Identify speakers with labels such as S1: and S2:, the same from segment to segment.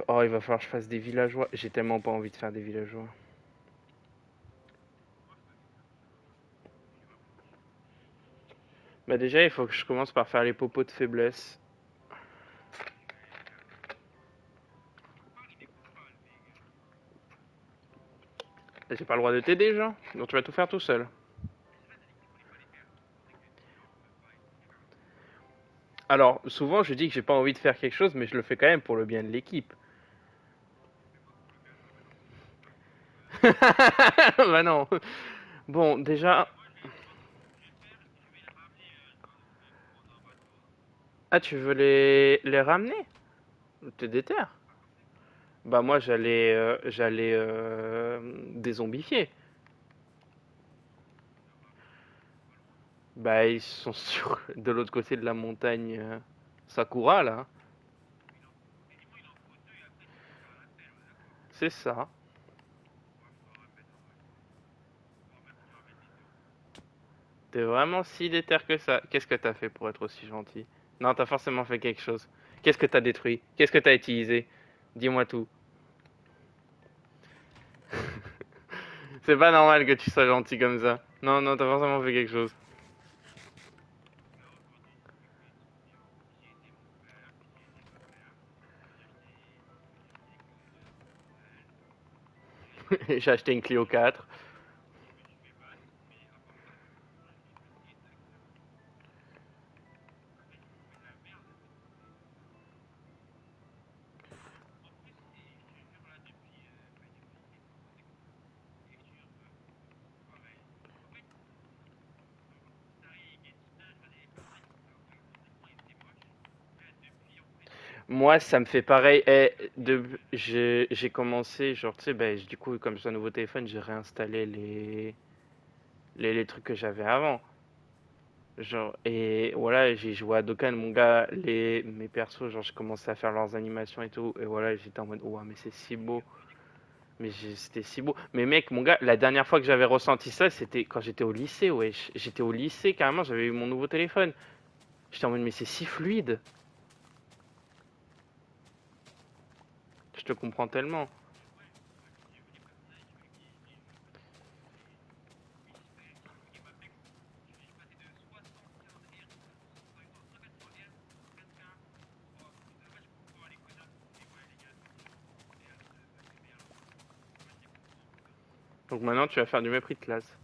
S1: Oh, il va falloir que je fasse des villageois. J'ai tellement pas envie de faire des villageois. Bah déjà, il faut que je commence par faire les popos de faiblesse. J'ai pas le droit de t'aider, genre. Donc tu vas tout faire tout seul. Alors, souvent, je dis que j'ai pas envie de faire quelque chose, mais je le fais quand même pour le bien de l'équipe. Bah non. Bon, déjà... Ah, tu veux les ramener? T'es déter? Bah moi, j'allais dézombifier. Bah ils sont sur de l'autre côté de la montagne Sakura, là. C'est ça. T'es vraiment si déter que ça. Qu'est-ce que t'as fait pour être aussi gentil? Non, t'as forcément fait quelque chose. Qu'est-ce que t'as détruit? Qu'est-ce que t'as utilisé? Dis-moi tout. C'est pas normal que tu sois gentil comme ça. Non, non, t'as forcément fait quelque chose. J'ai acheté une Clio 4. Moi, ça me fait pareil. J'ai commencé, genre, tu sais, ben, du coup, comme j'ai un nouveau téléphone, j'ai réinstallé les trucs que j'avais avant. Genre, et voilà, j'ai joué à Dokkan, mon gars, mes persos, genre, j'ai commencé à faire leurs animations et tout, et voilà, j'étais en mode, ouais, mais c'est si beau, c'était si beau. Mais mec, mon gars, la dernière fois que j'avais ressenti ça, c'était quand j'étais au lycée, ouais, j'étais au lycée, carrément, j'avais eu mon nouveau téléphone. J'étais en mode, mais c'est si fluide, je te comprends tellement. Donc maintenant, tu vas faire du mépris de classe.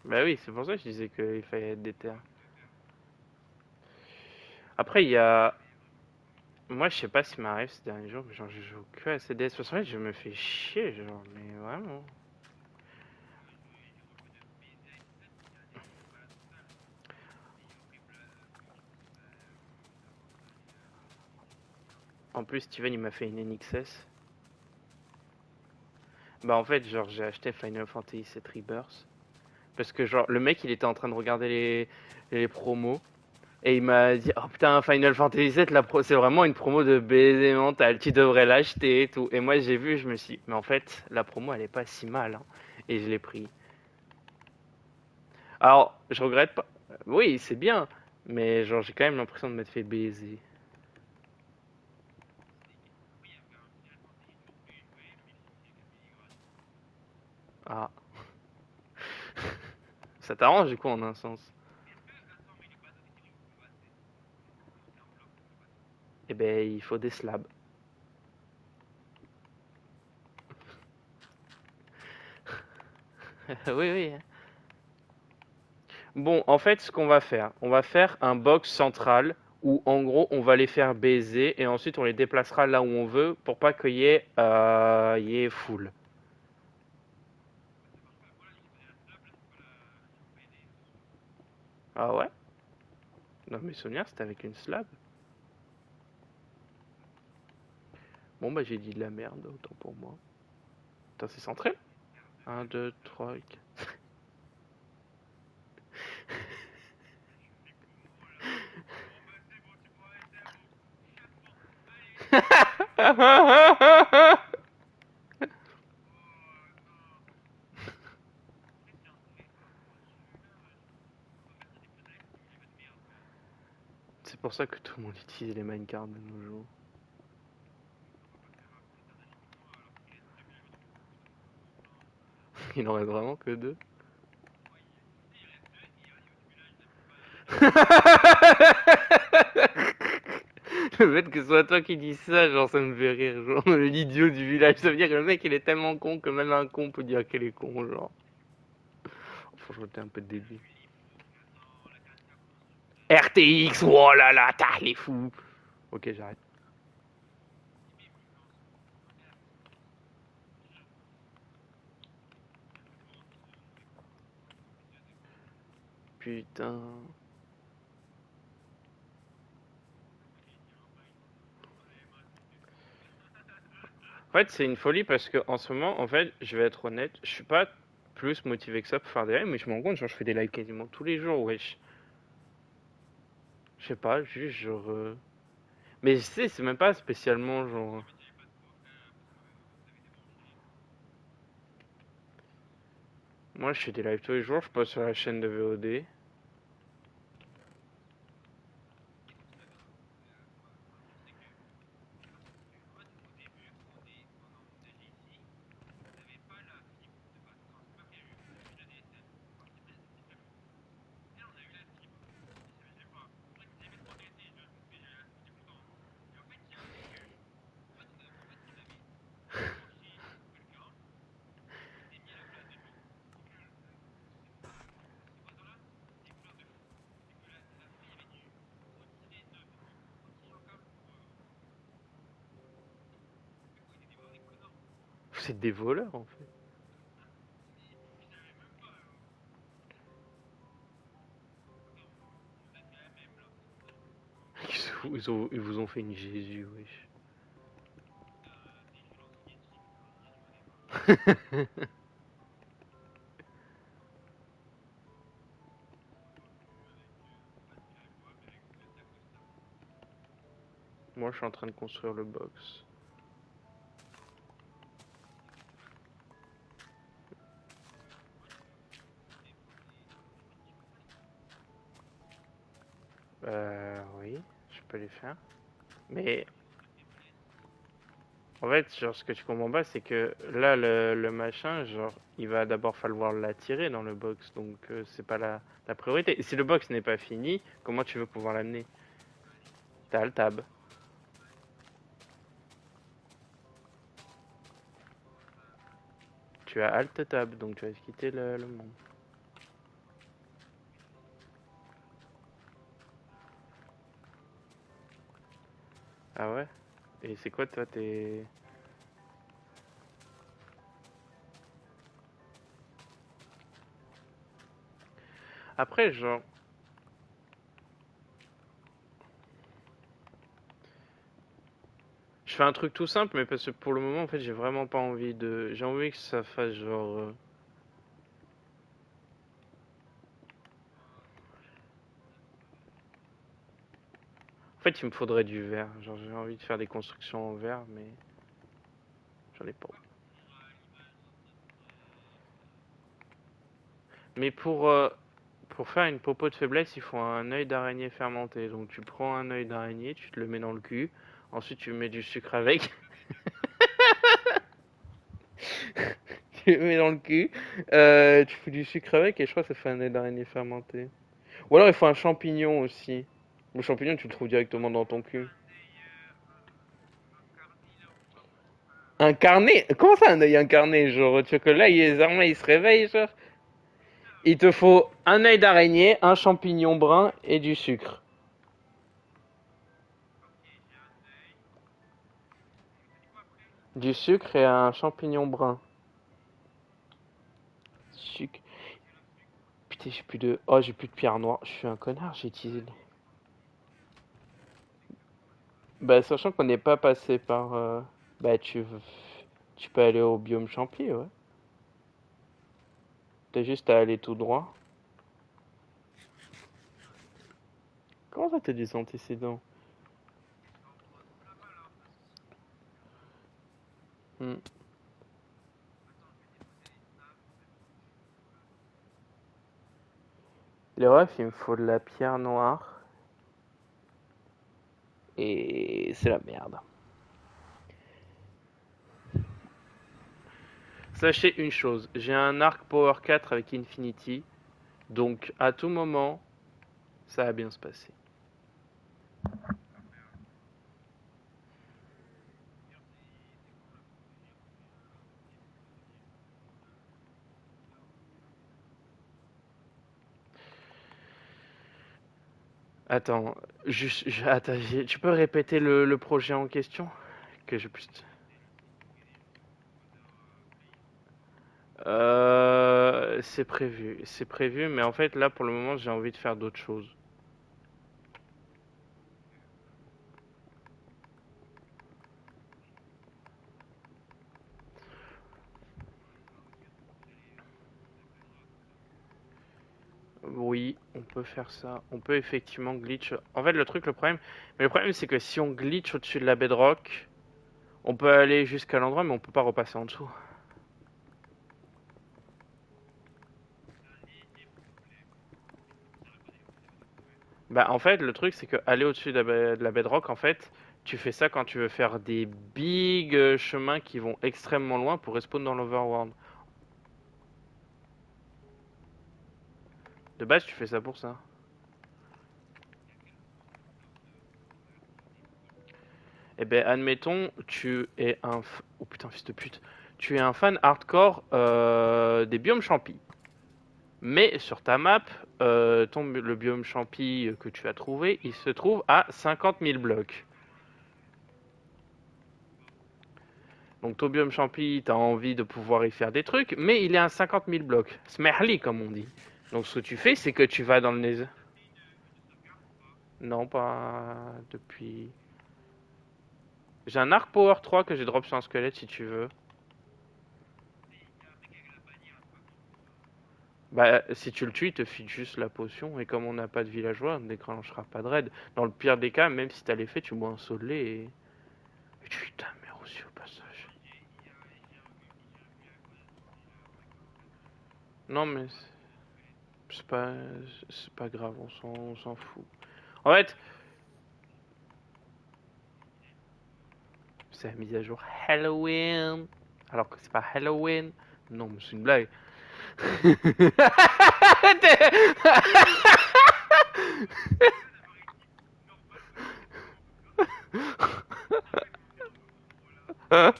S1: Bah oui, c'est pour ça que je disais qu'il fallait être déter. Après, il y a... Moi, je sais pas ce qui m'arrive ces derniers jours, mais genre, je joue que à CDS. Parce qu'en fait, je me fais chier, genre, mais vraiment. En plus, Steven, il m'a fait une NXS. Bah, en fait, genre, j'ai acheté Final Fantasy VII Rebirth. Parce que, genre, le mec, il était en train de regarder les promos. Et il m'a dit, oh putain, Final Fantasy VII, c'est vraiment une promo de baiser mental. Tu devrais l'acheter et tout. Et moi, j'ai vu, je me suis dit, mais en fait, la promo, elle est pas si mal, hein. Et je l'ai pris. Alors, je regrette pas. Oui, c'est bien. Mais, genre, j'ai quand même l'impression de m'être fait baiser. Ah. Ça t'arrange, du coup, en un sens. Eh ben, il faut des slabs. Oui, oui. Bon, en fait, ce qu'on va faire, on va faire un box central où, en gros, on va les faire baiser et ensuite on les déplacera là où on veut pour pas qu'il y ait foule. Ah ouais? Dans mes souvenirs, c'était avec une slab. Bon, bah, j'ai dit de la merde, autant pour moi. Putain, c'est centré? Un, 2, 3, 4. c'est pour ça que tout le monde utilise les minecarts de nos jours. Il en reste vraiment que deux. Le fait que ce soit toi qui dis ça, genre ça me fait rire, genre l'idiot du village. Ça veut dire que le mec il est tellement con que même un con peut dire qu'il est con, genre. Franchement, t'es un peu débile. RTX, oh là là, t'as les fous. Ok, j'arrête. Putain. En fait, c'est une folie parce que en ce moment, en fait, je vais être honnête, je suis pas plus motivé que ça pour faire des lives, mais je me rends compte, genre, je fais des lives quasiment tous les jours, wesh. Je sais pas, juste genre. Mais je sais, c'est même pas spécialement genre. Moi, je fais des lives tous les jours, je poste sur la chaîne de VOD. C'est des voleurs en fait. Ils vous ont fait une Jésus, wesh. Moi, je suis en train de construire le box. Oui, je peux les faire. Mais en fait, genre, ce que tu comprends pas, c'est que là, le machin, genre, il va d'abord falloir l'attirer dans le box. Donc, c'est pas la priorité. Et si le box n'est pas fini, comment tu veux pouvoir l'amener? T'as le tab. Tu as Alt Tab, donc tu vas quitter le monde. Ah ouais? Et c'est quoi, toi, tes. Après, genre, je fais un truc tout simple, mais parce que pour le moment, en fait, j'ai vraiment pas envie de. J'ai envie que ça fasse genre. En fait, il me faudrait du verre. Genre, j'ai envie de faire des constructions en verre, mais j'en ai pas. Mais pour faire une popo de faiblesse, il faut un œil d'araignée fermenté. Donc, tu prends un œil d'araignée, tu te le mets dans le cul. Ensuite, tu mets du sucre avec. Tu le mets dans le cul. Tu fous du sucre avec et je crois que ça fait un œil d'araignée fermenté. Ou alors, il faut un champignon aussi. Le champignon, tu le trouves directement dans ton cul. Incarné? Comment ça un œil incarné? Genre, tu veux que là, les armées, ils se réveillent, genre? Il te faut un œil d'araignée, un champignon brun et du sucre. Du sucre et un champignon brun. Sucre. Putain, j'ai plus de. Oh, j'ai plus de pierre noire. Je suis un connard, j'ai utilisé. Bah, sachant qu'on n'est pas passé par. Bah, tu peux aller au biome champi, ouais. T'as juste à aller tout droit. Comment ça, t'as des antécédents? Hmm. Les refs, il me faut de la pierre noire. Et c'est la merde. Sachez une chose, j'ai un arc Power 4 avec Infinity, donc à tout moment, ça va bien se passer. Attends, attends, tu peux répéter le projet en question? Que je puisse. C'est prévu, mais en fait là pour le moment j'ai envie de faire d'autres choses. Oui, on peut faire ça. On peut effectivement glitch. En fait, le problème, mais le problème c'est que si on glitch au-dessus de la bedrock, on peut aller jusqu'à l'endroit, mais on peut pas repasser en dessous. Bah, en fait, le truc c'est que aller au-dessus de la bedrock, en fait, tu fais ça quand tu veux faire des big chemins qui vont extrêmement loin pour respawn dans l'overworld. De base, tu fais ça pour ça. Eh ben, admettons, oh putain, fils de pute. Tu es un fan hardcore des biomes champis. Mais sur ta map, le biome champi que tu as trouvé, il se trouve à 50 000 blocs. Donc ton biome champi, t'as envie de pouvoir y faire des trucs, mais il est à 50 000 blocs. Smerly, comme on dit. Donc ce que tu fais, c'est que tu vas dans le Nether. Non, pas depuis... J'ai un Arc Power 3 que j'ai drop sur un squelette si tu veux. Bah, si tu le tues, il te file juste la potion. Et comme on n'a pas de villageois, on ne déclenchera pas de raid. Dans le pire des cas, même si t'as l'effet, tu bois un saut de lait et tu ta mère aussi au passage. Non, mais c'est pas, c'est pas grave, on s'en fout. En fait, c'est la mise à jour Halloween. Alors que c'est pas Halloween. Non, mais c'est une blague. Ah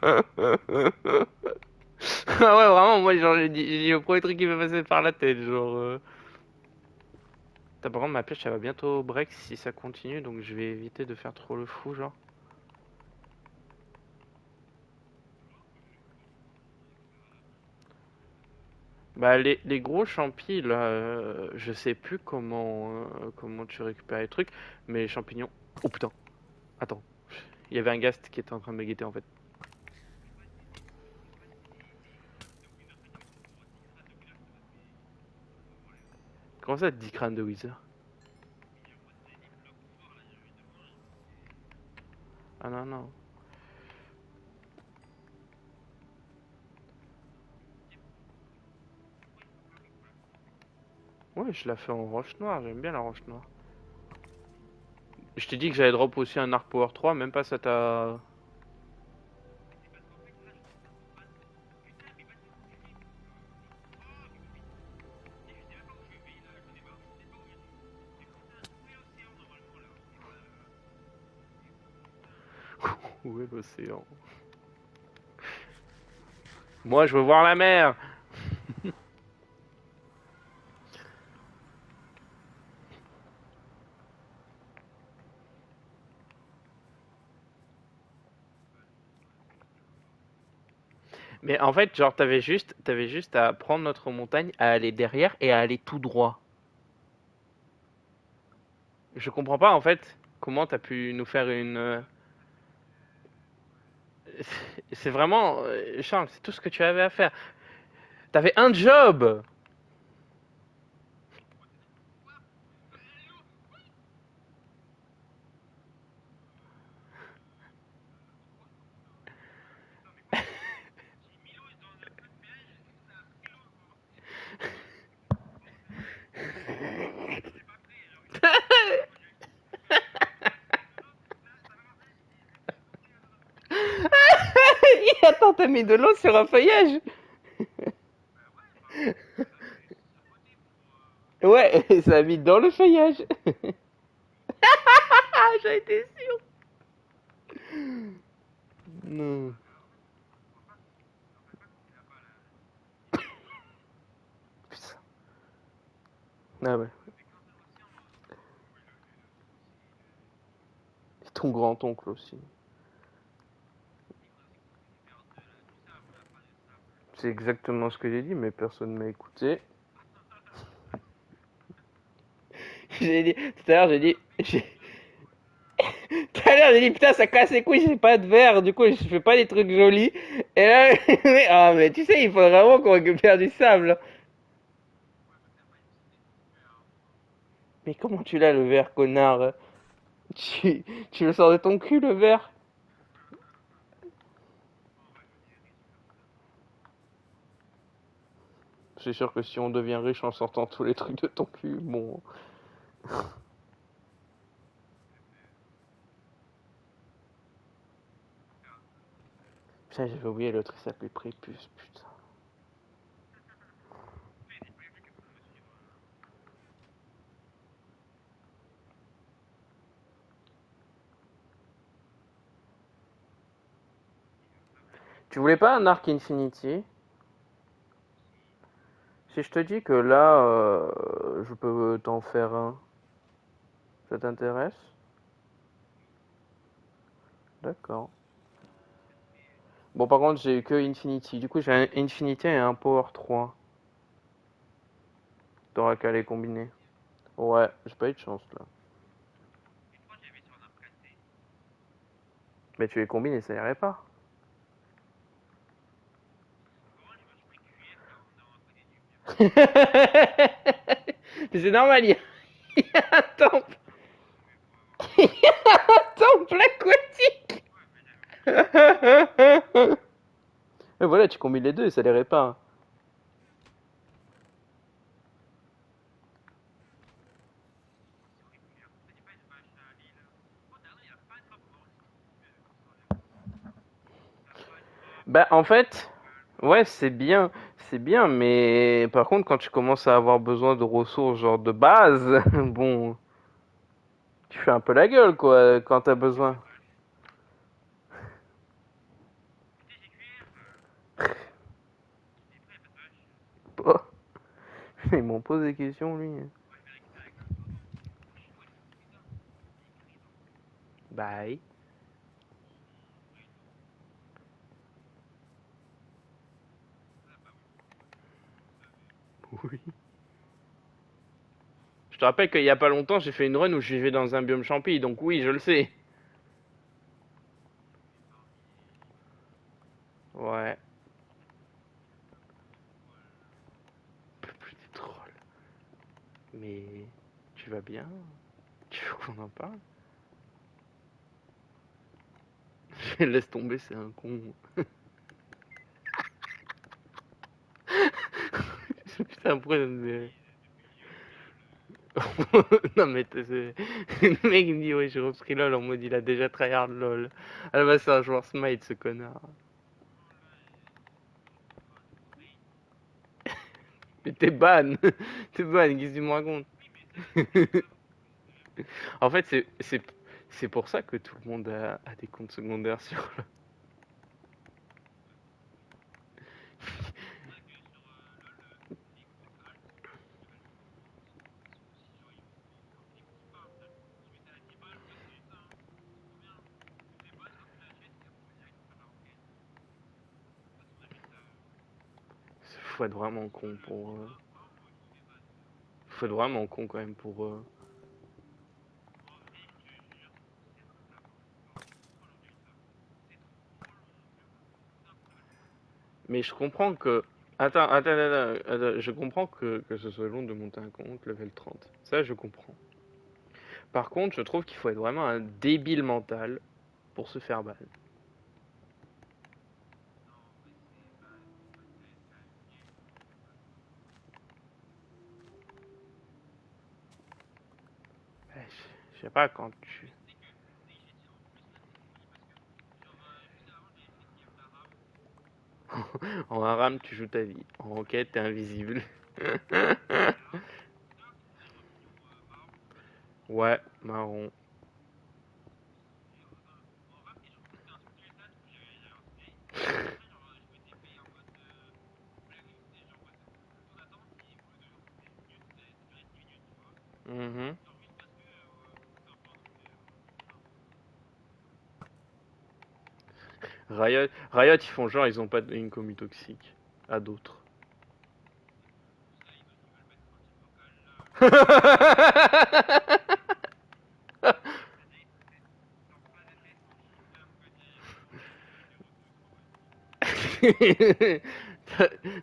S1: ouais, vraiment, moi, genre, j'ai le premier truc qui m'est passé par la tête, genre. Par contre, ma pêche, elle va bientôt break si ça continue, donc je vais éviter de faire trop le fou, genre. Bah, les gros champis, là, je sais plus comment tu récupères les trucs, mais les champignons. Oh putain, attends, il y avait un ghast qui était en train de me guetter en fait. Comment ça, 10 crânes de Wither? Ah non, non. Ouais, je la fais en roche noire, j'aime bien la roche noire. Je t'ai dit que j'allais drop aussi un Arc Power 3, même pas ça t'a. Où est l'océan? Moi, je veux voir la mer! Mais en fait, genre, t'avais juste à prendre notre montagne, à aller derrière et à aller tout droit. Je comprends pas en fait comment t'as pu nous faire une. C'est vraiment. Charles, c'est tout ce que tu avais à faire. T'avais un job! Attends, t'as mis de l'eau sur un feuillage? Ouais, et ça a mis dans le feuillage. Ah, j'ai été sûr. Non. Putain. Ah ouais. Et ton grand-oncle aussi. C'est exactement ce que j'ai dit, mais personne m'a écouté. J'ai dit, tout à l'heure, tout à l'heure, j'ai dit, putain, ça casse les couilles, j'ai pas de verre, du coup, je fais pas des trucs jolis. Et là, ah, mais tu sais, il faut vraiment qu'on récupère du sable. Mais comment tu l'as, le verre, connard? Tu le sors de ton cul, le verre? C'est sûr que si on devient riche en sortant tous les trucs de ton cul, bon. Putain, j'avais oublié l'autre, il s'appelait Prépuce, putain. Tu voulais pas un Arc Infinity? Si je te dis que là, je peux t'en faire un, ça t'intéresse? D'accord. Bon, par contre, j'ai eu que Infinity. Du coup, j'ai un Infinity et un Power 3. T'auras qu'à les combiner. Ouais, j'ai pas eu de chance là. Mais tu les combines et ça irait pas. Mais c'est normal, il y a un temple. Il y a un temple aquatique. Et voilà, tu combines les deux et ça irait pas. Bah, en fait, ouais, c'est bien, mais par contre, quand tu commences à avoir besoin de ressources, genre de base, bon, tu fais un peu la gueule, quoi, quand t'as besoin. Oh, ils m'ont posé des questions, lui. Bye. Oui. Je te rappelle qu'il y a pas longtemps, j'ai fait une run où je vivais dans un biome champi, donc oui, je le sais. Ouais. Plus des trolls. Mais tu vas bien? Tu veux qu'on en parle? Laisse tomber, c'est un con. Putain, pourquoi ça me non mais le mec il me dit ouais j'ai repris LOL en mode il a déjà tryhard LOL. Ah bah c'est un joueur Smite ce connard. Mais t'es ban. T'es ban, qu'est-ce que tu me racontes? En fait c'est pour ça que tout le monde a des comptes secondaires sur LOL. Faut être vraiment con pour... Faut être vraiment con quand même pour... Mais je comprends que... Attends, je comprends que ce soit long de monter un compte level 30. Ça, je comprends. Par contre, je trouve qu'il faut être vraiment un débile mental pour se faire ban. Ouais, je sais pas, quand tu... En haram, tu joues ta vie. En enquête, t'es invisible. Ouais, marron. Mhm. Riot, ils font genre, ils ont pas de une commu toxique à d'autres.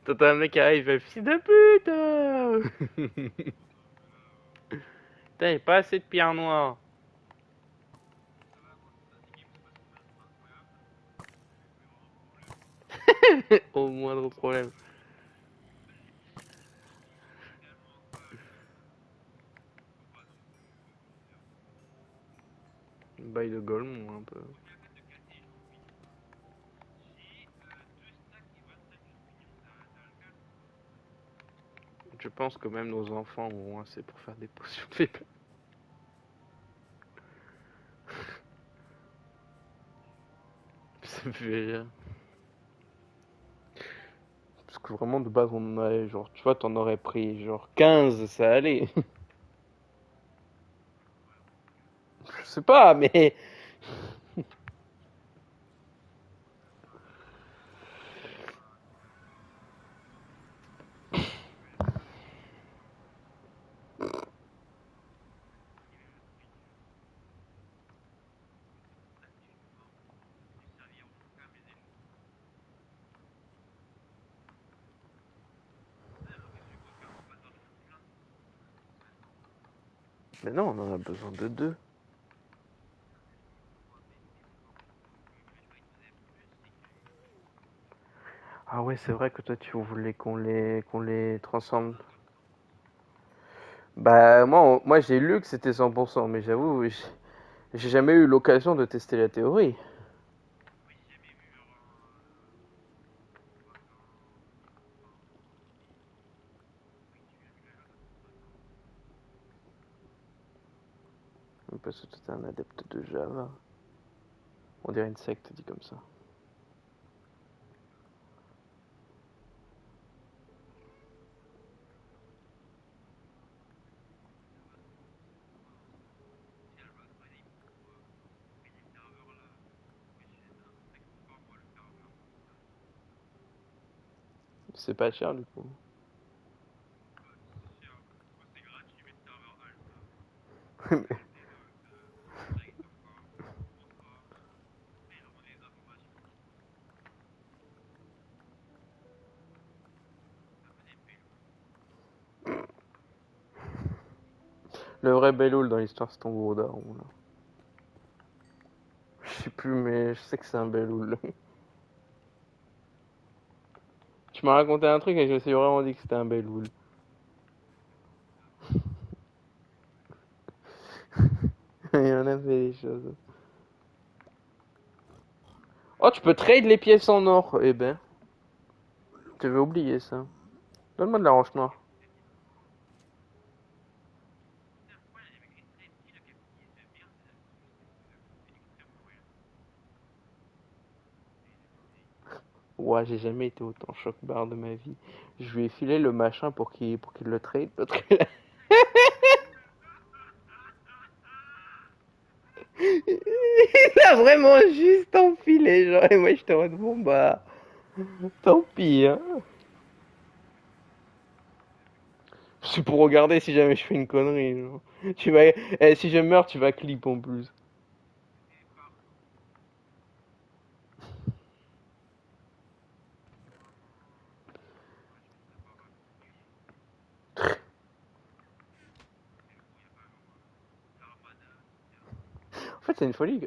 S1: T'as un mec qui arrive, il fait fils de pute! Putain, il a pas assez de pierre noire. Au moindre problème. Bail de Golemon, un peu. Je pense que même nos enfants auront assez pour faire des potions de faiblesse. Ça me fait rire. Parce que vraiment, de base, on en avait, genre, tu vois, t'en aurais pris, genre, 15, ça allait. Je sais pas, mais... Mais non, on en a besoin de deux. Ah ouais, c'est vrai que toi, tu voulais qu'on les transforme. Bah, moi j'ai lu que c'était 100%, mais j'avoue, j'ai jamais eu l'occasion de tester la théorie. Parce que toi, t'es un adepte de Java. On dirait une secte dit comme ça. C'est pas cher du coup. Le vrai Belloul dans l'histoire, c'est ton gros daron, là. Je sais plus, mais je sais que c'est un Belloul. Tu m'as raconté un truc et je me suis vraiment dit que c'était un Belloul. Il en a fait des choses. Oh, tu peux trade les pièces en or. Eh ben, tu veux oublier ça. Donne-moi de la roche noire. Ouais, j'ai jamais été autant choc-barre de ma vie. Je lui ai filé le machin pour qu'il le trade. L'autre, il a vraiment juste enfilé, genre. Et moi, j'étais en mode, bon, bah, tant pis, hein. C'est pour regarder si jamais je fais une connerie, genre. Si je meurs, tu vas clip en plus. En fait, c'est une folie.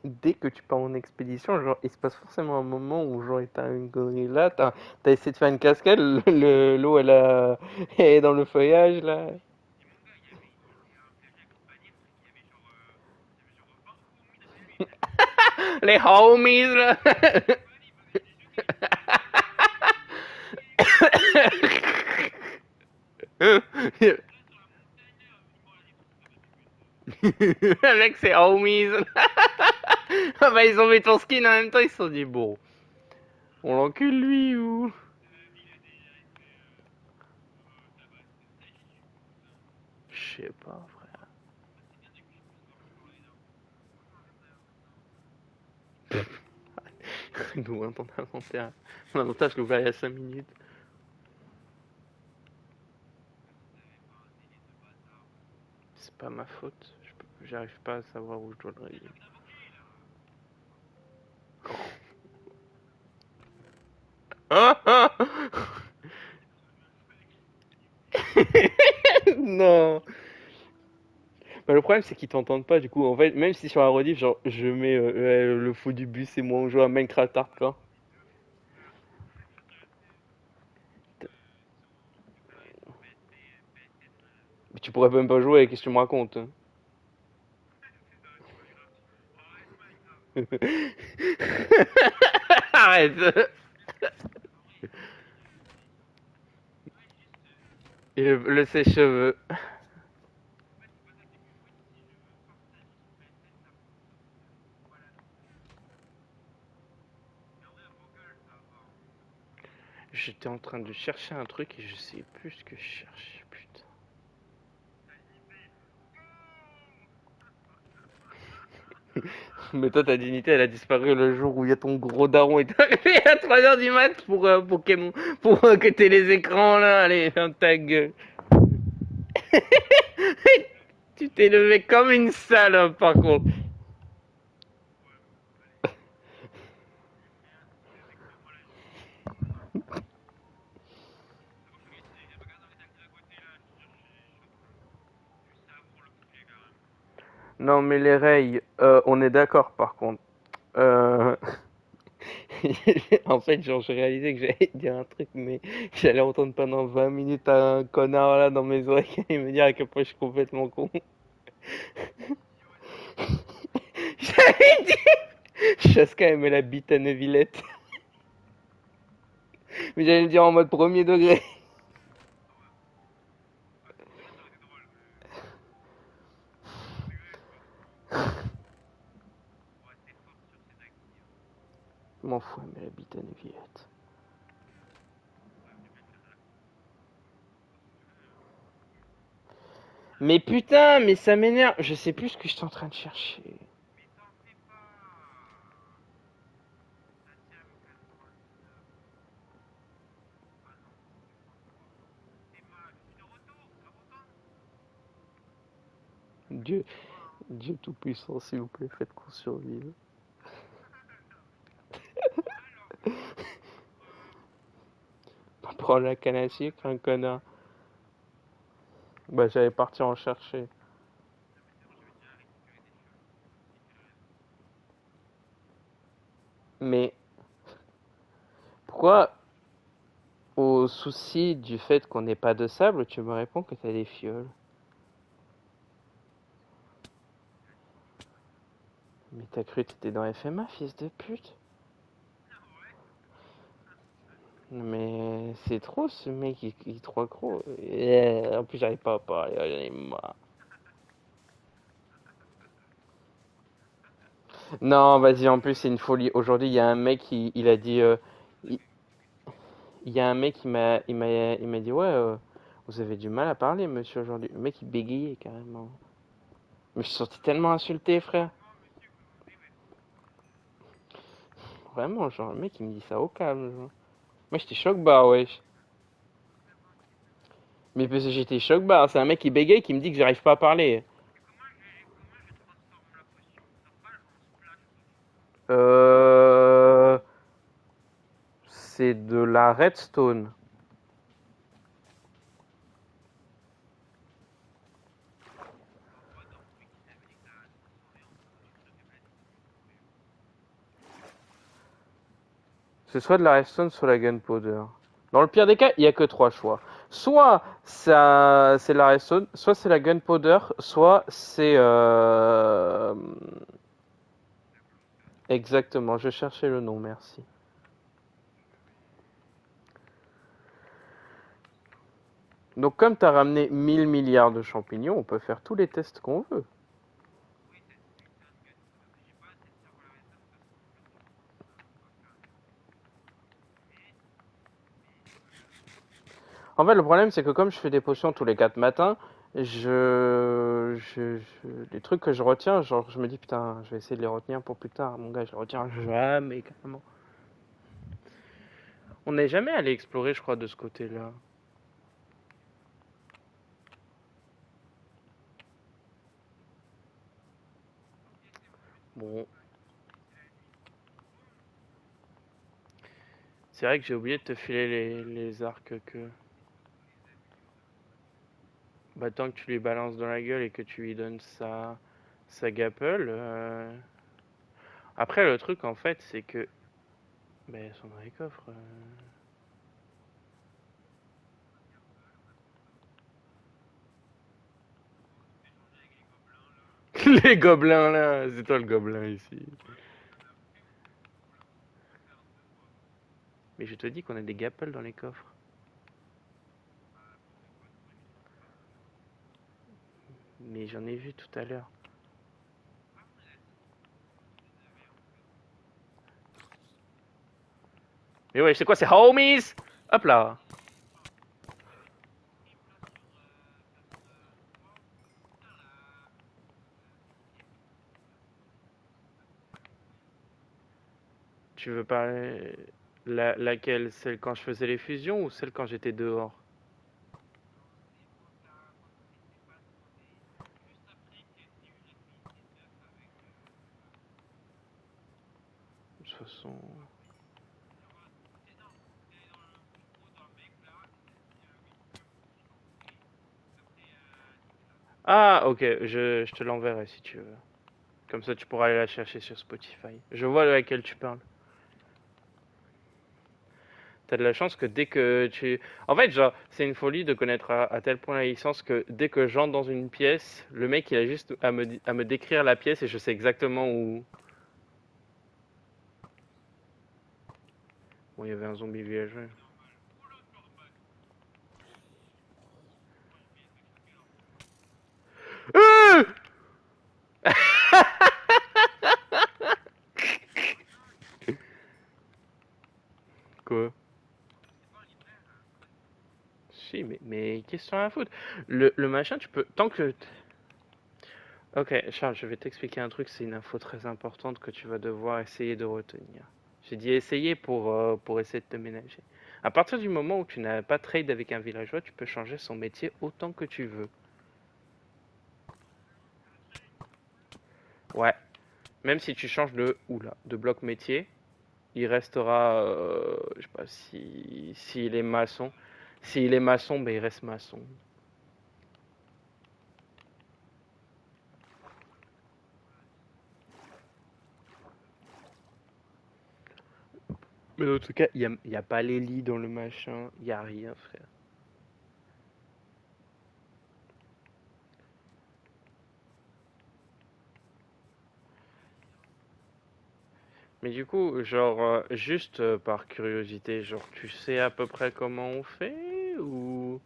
S1: Dès que tu pars en expédition, genre, il se passe forcément un moment où, genre, t'as une connerie là, t'as essayé de faire une cascade, l'eau, elle est dans le feuillage, là. Les homies, là. Avec ses homies. Ah bah ils ont mis ton skin en même temps, ils se sont dit bon, on l'encule lui ou... Je sais pas, frère. Nous, hein, ton inventaire. Mon inventaire, je l'ai ouvert il y a 5 minutes. C'est pas ma faute. J'arrive pas à savoir où je dois le rayer. Ah, ah. Non. Bah, le problème, c'est qu'ils t'entendent pas, du coup. En fait, même si sur la rediff, genre, je mets le faux du bus et moi, on joue à Minecraft Hardcore. Mais tu pourrais même pas jouer, qu'est-ce que tu me racontes? Arrête. Et le sèche-cheveux. J'étais en train de chercher un truc et je sais plus ce que je cherche. Putain. Mais toi, ta dignité, elle a disparu le jour où il y a ton gros daron est arrivé à 3 heures du mat pour que t'aies les écrans là. Allez, ferme ta gueule. Tu t'es levé comme une salope par contre. Non, mais les rails, on est d'accord par contre. Euh... En fait, genre, j'ai réalisé que j'allais dire un truc, mais j'allais entendre pendant 20 minutes un connard là dans mes oreilles et me dire à quel point je suis complètement con. J'allais dire Chaska aimait la bite à Neuvillette. Mais j'allais le dire en mode premier degré. Je m'en fous, mais la bite à Neuvillette. Mais putain, mais ça m'énerve. Je sais plus ce que je suis en train de chercher. Dieu, Dieu tout-puissant, s'il vous plaît, faites qu'on survive. Prends la canne à sucre, un connard. Bah, j'allais partir en chercher. Mais pourquoi, au souci du fait qu'on n'ait pas de sable, tu me réponds que t'as des fioles? Mais t'as cru que t'étais dans FMA, fils de pute? Mais c'est trop ce mec, il est trop accro. En plus, j'arrive pas à parler, j'en ai marre. Non, vas-y, en plus, c'est une folie. Aujourd'hui, il y a un mec, il a dit. Il, il y a un mec, il m'a dit, ouais, vous avez du mal à parler, monsieur, aujourd'hui. Le mec, il bégayait carrément. Mais je suis sorti tellement insulté, frère. Vraiment, genre, le mec, il me dit ça au calme, genre. Moi, j'étais choc-bar, wesh. Mais parce que j'étais choc-bar, c'est un mec qui bégaye qui me dit que j'arrive pas à parler. Euh. C'est de la redstone. C'est soit de la redstone, soit la gunpowder. Dans le pire des cas, il y a que trois choix. Soit ça, c'est la redstone, soit c'est la gunpowder, soit c'est exactement. Je cherchais le nom, merci. Donc comme tu as ramené 1000 milliards de champignons, on peut faire tous les tests qu'on veut. En fait, le problème, c'est que comme je fais des potions tous les 4 matins, les trucs que je retiens, genre, je me dis, putain, je vais essayer de les retenir pour plus tard. Mon gars, je les retiens jamais, carrément. On n'est jamais allé explorer, je crois, de ce côté-là. Bon, c'est vrai que j'ai oublié de te filer les arcs que... Bah, tant que tu lui balances dans la gueule et que tu lui donnes sa gapple. Après, le truc, en fait, c'est que... Bah, elles sont dans les coffres. Les gobelins, là. C'est toi le gobelin, ici. Mais je te dis qu'on a des gapples dans les coffres. Mais j'en ai vu tout à l'heure. Mais ouais, c'est quoi, c'est homies? Hop là. Tu veux parler... laquelle? Celle quand je faisais les fusions ou celle quand j'étais dehors? De toute façon... Ah, ok, je te l'enverrai si tu veux. Comme ça, tu pourras aller la chercher sur Spotify. Je vois de laquelle tu parles. T'as de la chance que dès que tu... En fait, genre, c'est une folie de connaître à tel point la licence que dès que j'entre dans une pièce, le mec, il a juste à me décrire la pièce et je sais exactement où... Bon, il y avait un zombie villageois. Euh Quoi? Si, mais question à foutre. Le machin, tu peux... Tant que... Ok, Charles, je vais t'expliquer un truc, c'est une info très importante que tu vas devoir essayer de retenir. J'ai dit essayer pour essayer de te ménager. À partir du moment où tu n'as pas trade avec un villageois, tu peux changer son métier autant que tu veux. Ouais, même si tu changes de... Oula, de bloc métier, il restera... je sais pas si... S'il est maçon. S'il est maçon, ben il reste maçon. Mais en tout cas, y a pas les lits dans le machin, il y a rien, frère. Mais du coup, genre, juste par curiosité, genre, tu sais à peu près comment on fait ou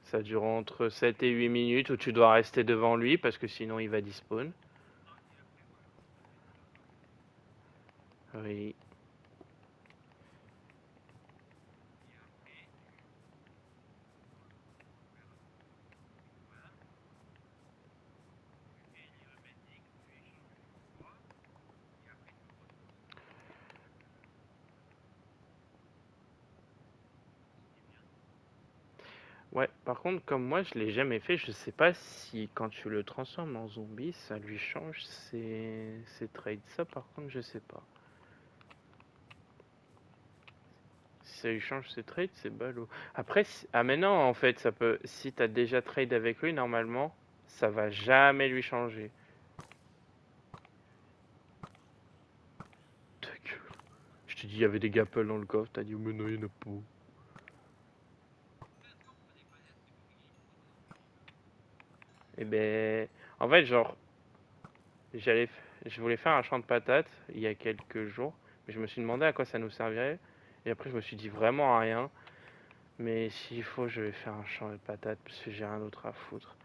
S1: ça dure entre 7 et 8 minutes où tu dois rester devant lui parce que sinon il va despawn? Oui. Ouais, par contre, comme moi je l'ai jamais fait, je sais pas si quand tu le transformes en zombie, ça lui change ses traits. Ça, par contre, je sais pas. Si ça lui change ses traits, c'est ballot. Après, ah mais non, en fait, ça peut. Si t'as déjà trade avec lui, normalement, ça va jamais lui changer. Ta gueule. Je t'ai dit, il y avait des gapples dans le coffre, t'as dit, oh, mais non, il y en a pas. Et ben, en fait, genre, j'allais, je voulais faire un champ de patates il y a quelques jours, Je me suis demandé à quoi ça nous servirait. Et après, je me suis dit vraiment à rien. Mais s'il faut, je vais faire un champ de patates parce que j'ai rien d'autre à foutre.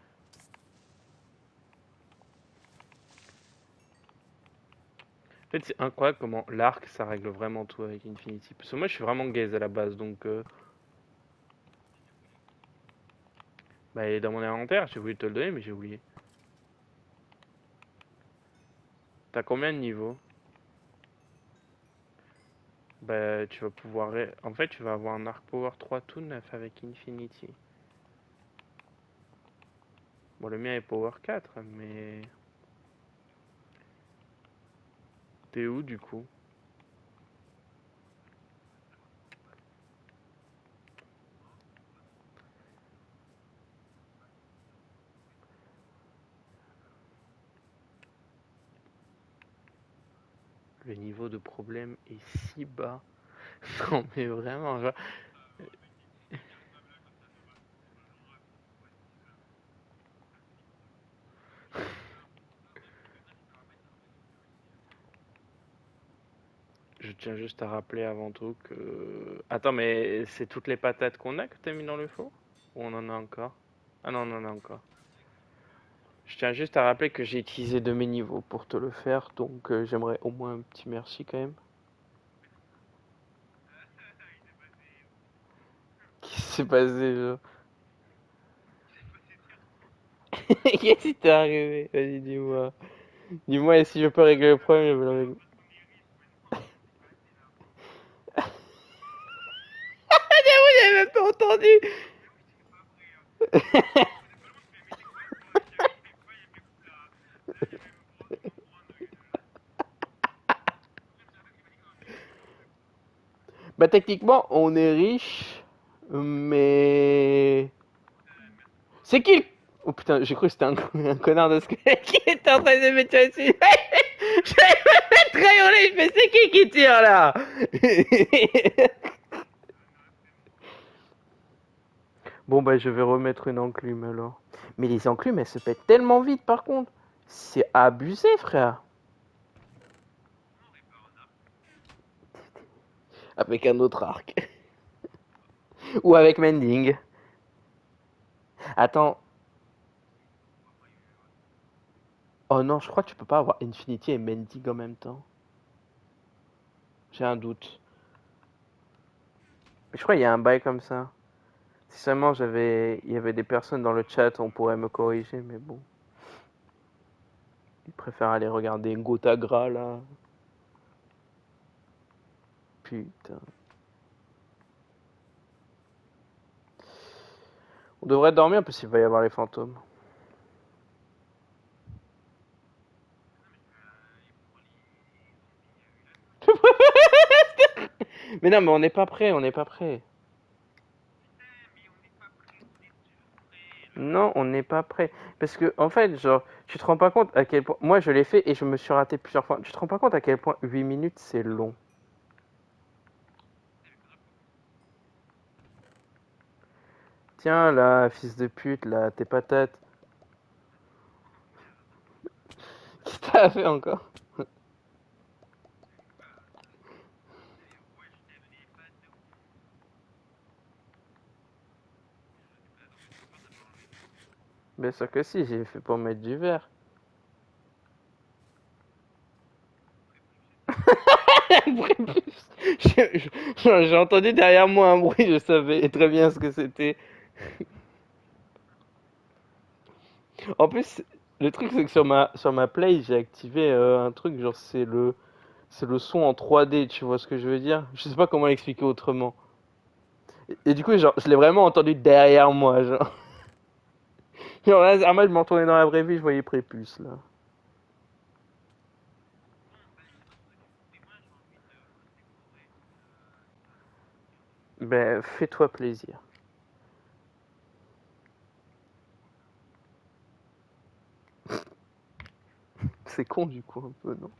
S1: En fait, c'est incroyable comment l'arc, ça règle vraiment tout avec Infinity. Parce que moi, je suis vraiment gaze à la base, donc bah, il est dans mon inventaire. J'ai voulu te le donner, mais j'ai oublié. T'as combien de niveaux? Bah, tu vas pouvoir. En fait, tu vas avoir un arc power 3 tout neuf avec Infinity. Bon, le mien est power 4, mais. T'es où du coup? Le niveau de problème est si bas. Non, mais vraiment, je tiens juste à rappeler avant tout que. Attends, mais c'est toutes les patates qu'on a que t'as mis dans le four? Ou on en a encore? Ah non, on en a encore. Je tiens juste à rappeler que j'ai utilisé de mes niveaux pour te le faire, donc j'aimerais au moins un petit merci quand même. Qu'est-ce qui s'est passé, là? Qu'est-ce qui t'est arrivé? Vas-y, dis-moi. Dis-moi, et si je peux régler le problème, je vais le régler. J'avais même pas entendu! Bah, techniquement, on est riche, mais. C'est qui? Oh putain, j'ai cru que c'était un connard de squelette qui était en train de me tirer dessus. J'avais pas fait très hurler, je fais c'est qui tire là? Bon bah je vais remettre une enclume alors. Mais les enclumes elles se pètent tellement vite par contre. C'est abusé frère. Avec un autre arc. Ou avec Mending. Attends. Oh non, je crois que tu peux pas avoir Infinity et Mending en même temps. J'ai un doute. Je crois qu'il y a un bail comme ça. Si seulement il y avait des personnes dans le chat, on pourrait me corriger, mais bon. Ils préfèrent aller regarder Gotagra là. Putain. On devrait dormir parce qu'il va y avoir les fantômes. Mais non, mais on n'est pas prêt, on n'est pas prêt. Non, on n'est pas prêt. Parce que, en fait, genre, tu te rends pas compte à quel point. Moi, je l'ai fait et je me suis raté plusieurs fois. Tu te rends pas compte à quel point 8 minutes c'est long. Tiens, là, fils de pute, là, tes patates. Qu'est-ce que t'as fait encore? Bien sûr que si, j'ai fait pour mettre du verre. J'ai entendu derrière moi un bruit, je savais très bien ce que c'était. En plus, le truc c'est que sur ma Play, j'ai activé un truc, genre c'est le son en 3D, tu vois ce que je veux dire? Je sais pas comment l'expliquer autrement. Et du coup, genre, je l'ai vraiment entendu derrière moi, genre. Genre là, moi, je m'en retournais dans la vraie vie, je voyais Prépuce, là. Ben, fais-toi plaisir. C'est con, du coup, un peu, non?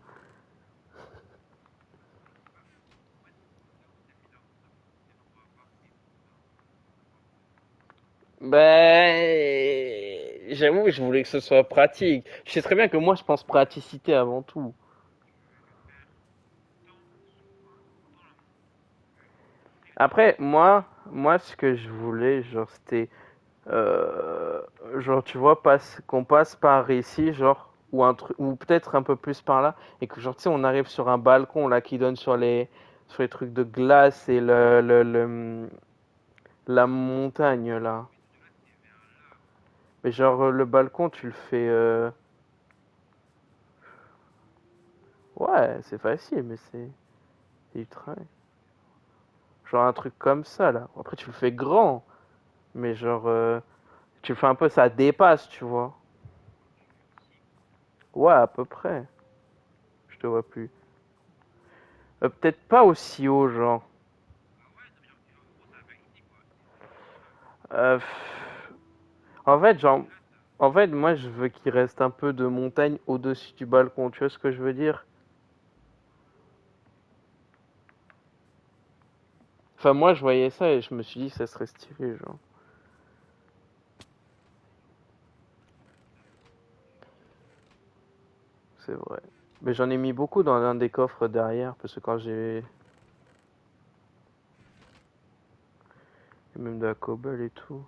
S1: Ben, j'avoue, je voulais que ce soit pratique. Je sais très bien que moi, je pense praticité avant tout. Après, moi, ce que je voulais, genre, c'était, euh, genre, tu vois, qu'on passe par ici, genre, ou un truc, ou peut-être un peu plus par là, et que, genre, tu sais, on arrive sur un balcon, là, qui donne sur les trucs de glace et la montagne, là. Mais genre, le balcon, tu le fais, ouais, c'est facile, mais c'est du travail. Genre, un truc comme ça, là. Après, tu le fais grand, mais genre, tu le fais un peu, ça dépasse, tu vois. Ouais, à peu près. Je te vois plus. Peut-être pas aussi haut, genre. Euh, en fait, genre, en fait, moi, je veux qu'il reste un peu de montagne au-dessus du balcon. Tu vois ce que je veux dire? Enfin, moi, je voyais ça et je me suis dit que ça serait stylé, genre. C'est vrai. Mais j'en ai mis beaucoup dans l'un des coffres derrière, parce que quand j'ai... Même de la cobble et tout.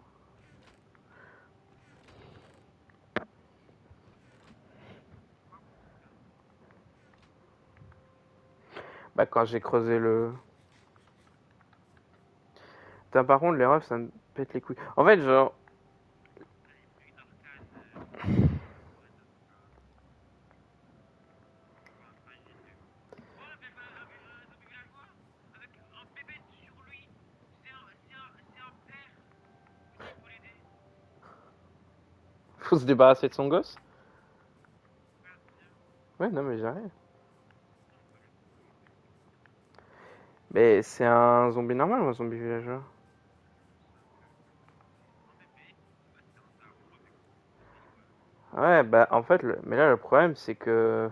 S1: Bah, quand j'ai creusé le... Putain, par contre, les refs, ça me pète les couilles. En fait, genre... Faut se débarrasser de son gosse? Ouais, non, mais j'arrive. Mais c'est un zombie normal ou un zombie villageois? Ouais, bah, en fait, mais là, le problème, c'est que...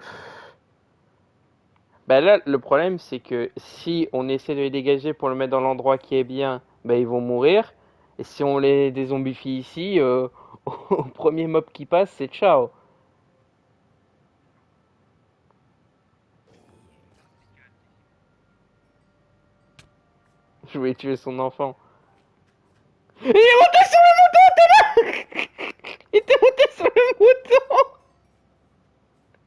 S1: Bah là, le problème, c'est que si on essaie de les dégager pour le mettre dans l'endroit qui est bien, bah ils vont mourir. Et si on les dézombifie ici, au premier mob qui passe, c'est ciao. Je vais tuer son enfant. Il est monté sur le mouton, t'es là. Il était monté sur le mouton.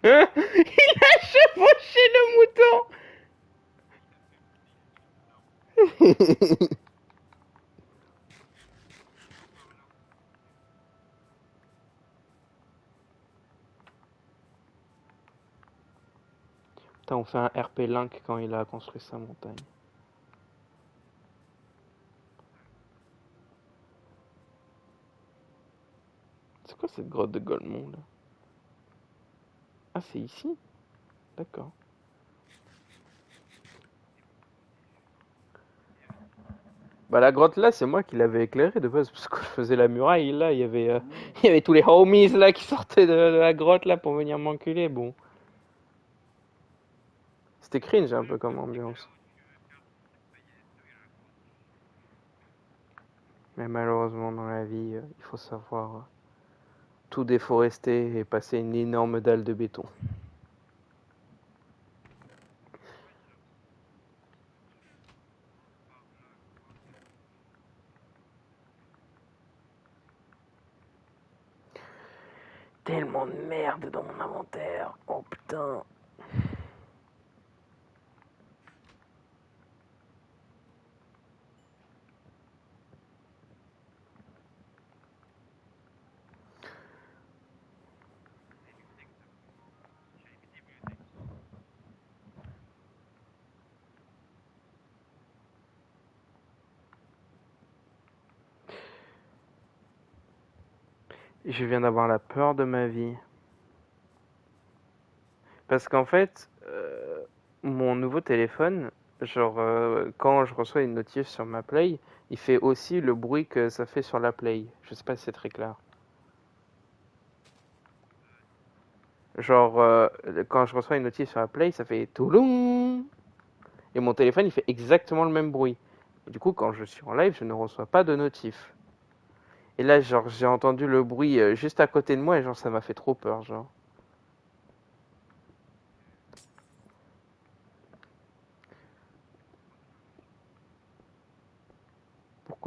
S1: Hein. Il a chevauché le mouton. Putain, on fait un RP Link quand il a construit sa montagne. C'est quoi cette grotte de Golemont là? Ah, c'est ici? D'accord. Bah la grotte là, c'est moi qui l'avais éclairée de base parce que je faisais la muraille là, il y avait tous les homies là qui sortaient de la grotte là pour venir m'enculer. Bon, c'était cringe un peu comme ambiance. Mais malheureusement dans la vie, il faut savoir tout déforester et passer une énorme dalle de béton. Tellement de merde dans mon inventaire. Oh putain. Je viens d'avoir la peur de ma vie. Parce qu'en fait, mon nouveau téléphone, genre, quand je reçois une notif sur ma Play, il fait aussi le bruit que ça fait sur la Play. Je sais pas si c'est très clair. Genre, quand je reçois une notif sur la Play, ça fait touloum. Et mon téléphone, il fait exactement le même bruit. Et du coup, quand je suis en live, je ne reçois pas de notif. Et là, genre, j'ai entendu le bruit juste à côté de moi et genre, ça m'a fait trop peur, genre.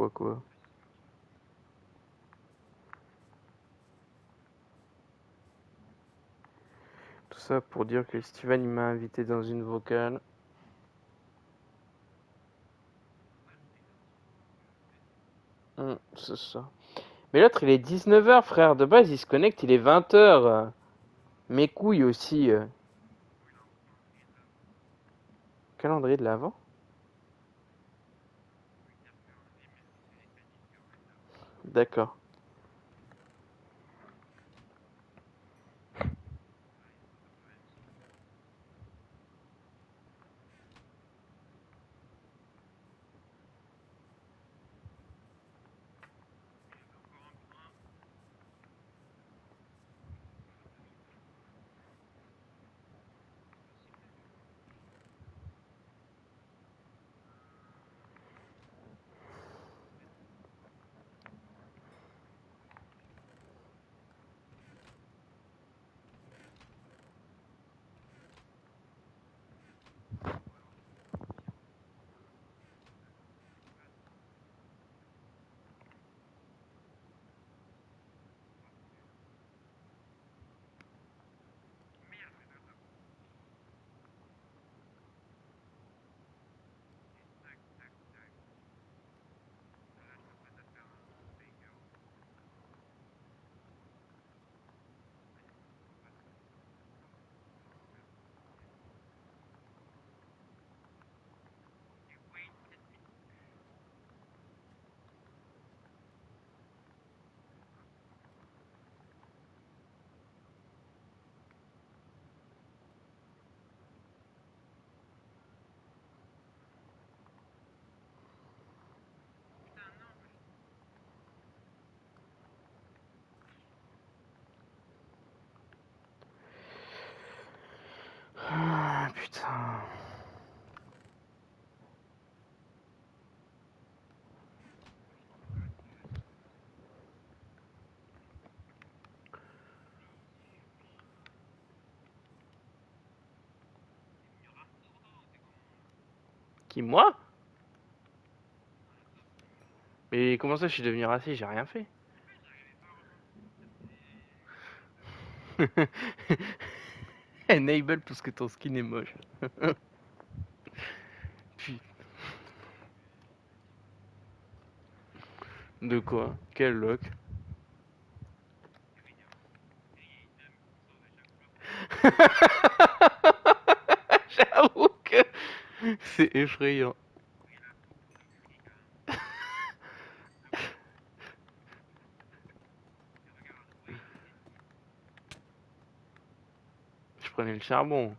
S1: quoi. Tout ça pour dire que Steven il m'a invité dans une vocale. C'est ça. Mais l'autre il est 19h frère, de base il se connecte, il est 20h. Mes couilles aussi. Calendrier de l'avant. D'accord. Ah putain. Qui, moi? Mais comment ça je suis devenu raciste? J'ai rien fait. Enable parce que ton skin est moche. Putain. De quoi? Quel look? J'avoue que c'est effrayant. Je prenais le charbon.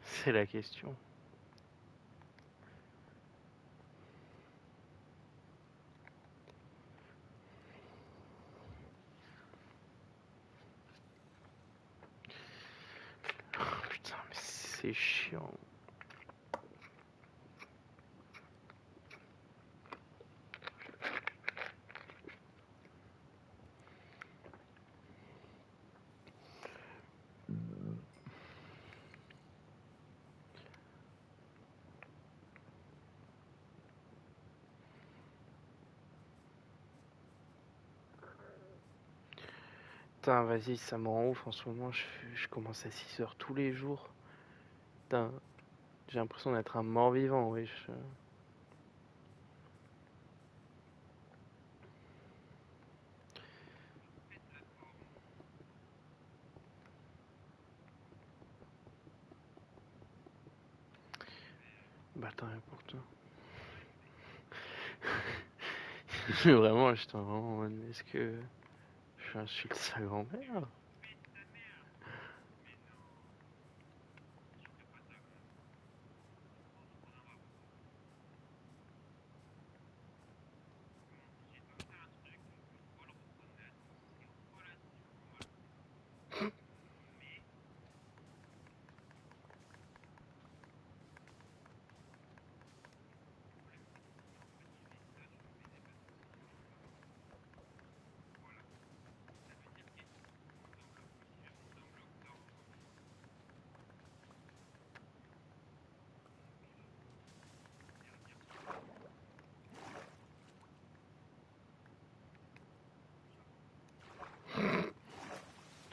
S1: C'est la question. Putain, mais c'est chiant. Putain, vas-y, ça me rend ouf en ce moment. Je commence à 6h tous les jours. Putain, j'ai l'impression d'être un mort-vivant, wesh. Bah, attends, pour toi. Vraiment, j'étais vraiment en mode, est-ce que je insulte sa grand-mère?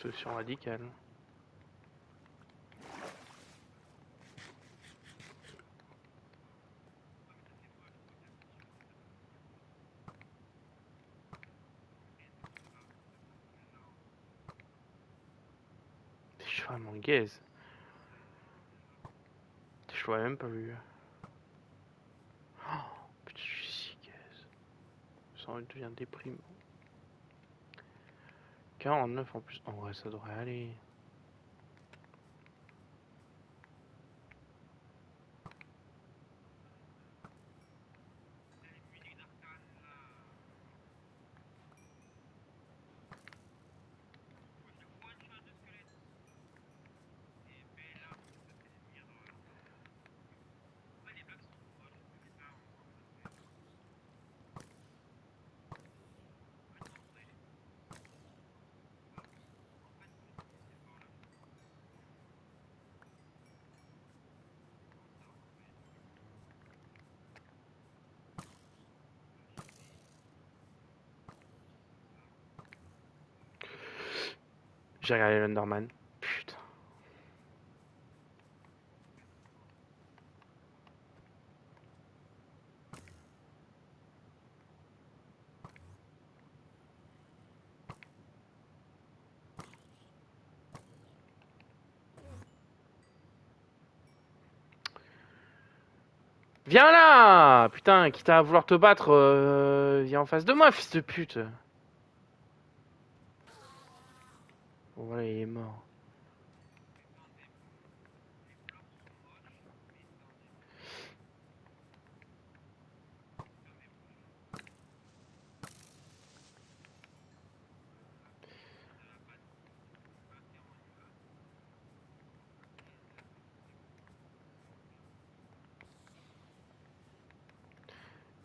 S1: Solution radicale. Je suis vraiment gaze. Je l'aurais même pas vu. Oh, putain, je suis si gaze. Ça devient déprimant. 49 en plus. En vrai, ça devrait aller. J'ai regardé l'Underman. Putain. Viens là! Putain, quitte à vouloir te battre, viens en face de moi, fils de pute. Bon, voilà, il est mort.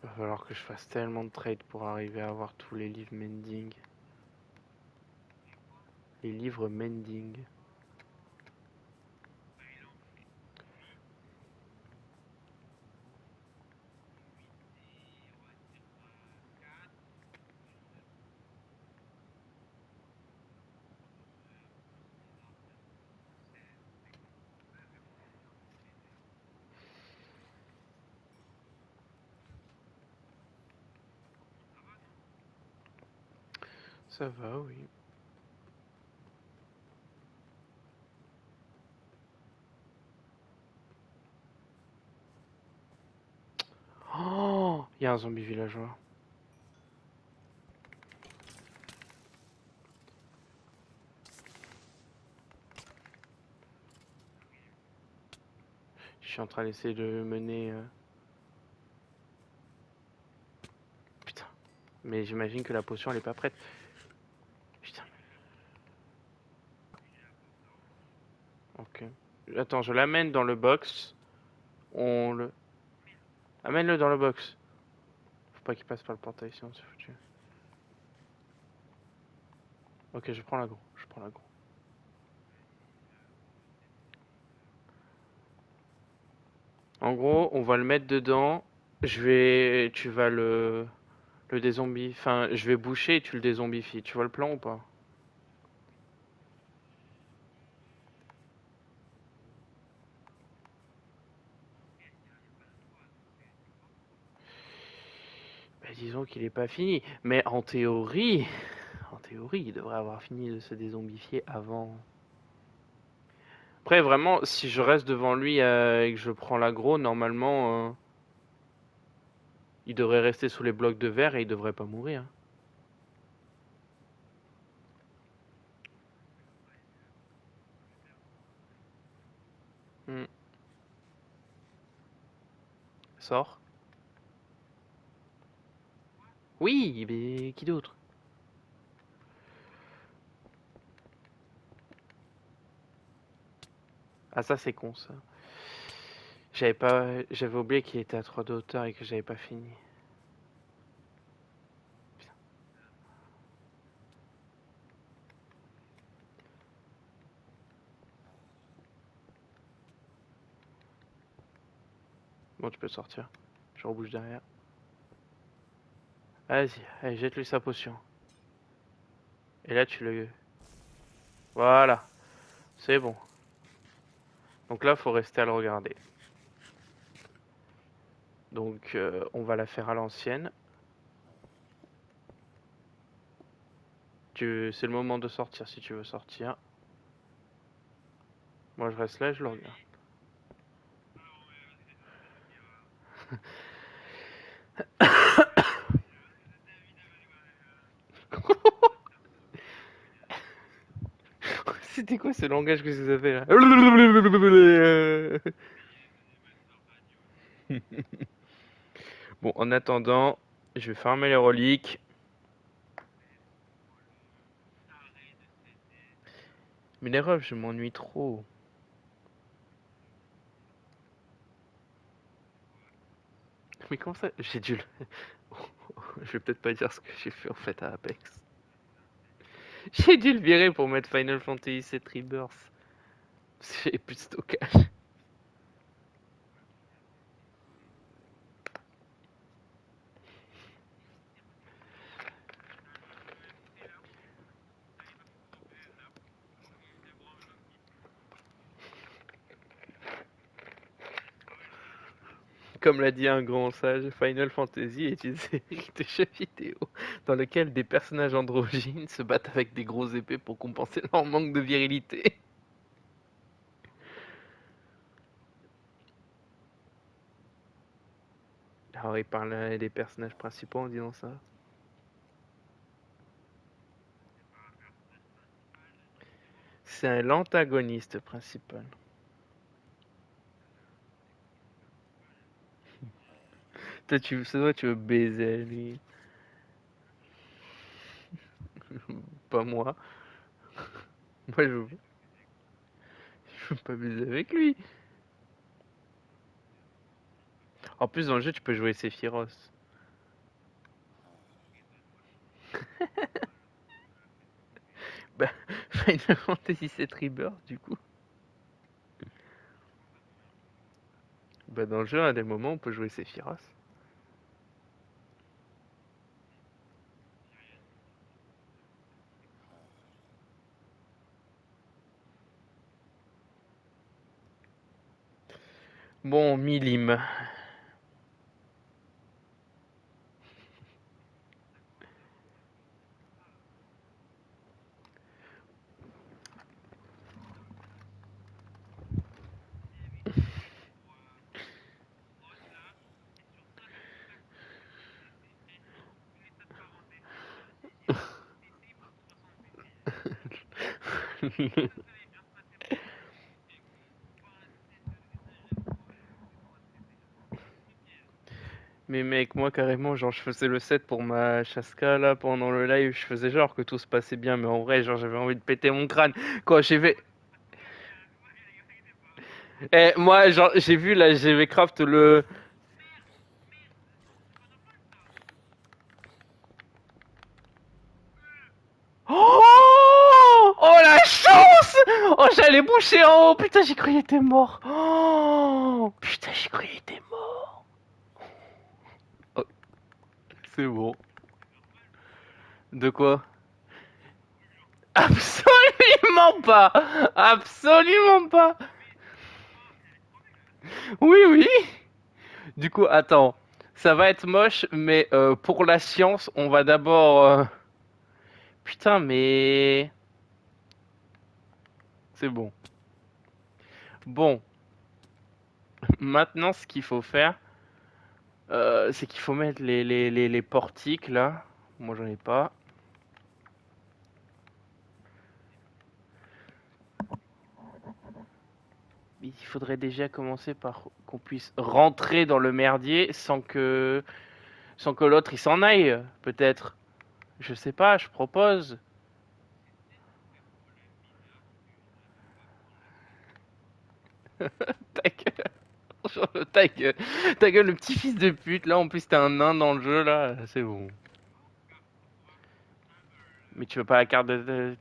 S1: Il va falloir que je fasse tellement de trades pour arriver à avoir tous les livres mending. Les livres mending. Ça va, oui. Oh, il y a un zombie villageois. Je suis en train d'essayer de mener. Putain. Mais j'imagine que la potion elle est pas prête. Putain. Ok. Attends, je l'amène dans le box. On le. Amène-le dans le box. Faut pas qu'il passe par le portail sinon c'est foutu. Ok, je prends l'agro. Je prends l'agro. En gros, on va le mettre dedans. Je vais. Tu vas le dézombie. Enfin, je vais boucher et tu le dézombifies. Tu vois le plan ou pas? Bah, disons qu'il est pas fini. Mais en théorie. En théorie, il devrait avoir fini de se dézombifier avant. Après, vraiment, si je reste devant lui et que je prends l'aggro, normalement, il devrait rester sous les blocs de verre et il devrait pas mourir. Hmm. Sors. Oui, mais qui d'autre? Ah, ça, c'est con, ça. J'avais oublié qu'il était à 3 de hauteur et que j'avais pas fini. Bon, tu peux sortir. Je rebouge derrière. Vas-y, allez, jette-lui sa potion. Et là, tu le. Voilà, c'est bon. Donc là, faut rester à le regarder. Donc on va la faire à l'ancienne. C'est le moment de sortir si tu veux sortir. Moi je reste là et je le regarde. C'était quoi ce langage que vous avez là? Bon, en attendant, je vais farmer les reliques. Mais les refs, je m'ennuie trop. Mais comment ça? J'ai dû le... Je vais peut-être pas dire ce que j'ai fait en fait à Apex. J'ai dû le virer pour mettre Final Fantasy VII Rebirth. Parce que j'avais plus de stockage. Comme l'a dit un grand sage, Final Fantasy est une série de jeux vidéo dans lequel des personnages androgynes se battent avec des grosses épées pour compenser leur manque de virilité. Alors il parle des personnages principaux en disant ça. C'est l'antagoniste principal. Toi, c'est toi, tu veux baiser lui. Pas moi. Moi, je veux pas baiser avec lui. En plus, dans le jeu, tu peux jouer Sephiroth. Bah, Final Fantasy VII Rebirth, du coup. Bah, dans le jeu, à des moments, on peut jouer Sephiroth. Bon, Milim. Mais mec, moi carrément, genre je faisais le set pour ma Chaska là pendant le live, je faisais genre que tout se passait bien, mais en vrai, genre j'avais envie de péter mon crâne. Quand j'ai fait. Eh, moi, genre, j'ai vu là, j'ai craft le. Oh, oh la chance! Oh, j'allais boucher en haut, putain, j'ai cru qu'il était mort. Oh, putain, j'ai cru qu'il était mort. Oh, c'est bon. De quoi? Absolument pas! Absolument pas! Oui, oui! Du coup, attends. Ça va être moche, mais pour la science, on va d'abord. Putain, mais. C'est bon. Bon, maintenant, ce qu'il faut faire, c'est qu'il faut mettre les portiques là. Moi, j'en ai pas. Il faudrait déjà commencer par qu'on puisse rentrer dans le merdier sans que l'autre il s'en aille, peut-être. Je sais pas, je propose. Ta gueule, ta gueule, le petit fils de pute. Là, en plus, t'es un nain dans le jeu, là, c'est bon. Mais tu veux pas la carte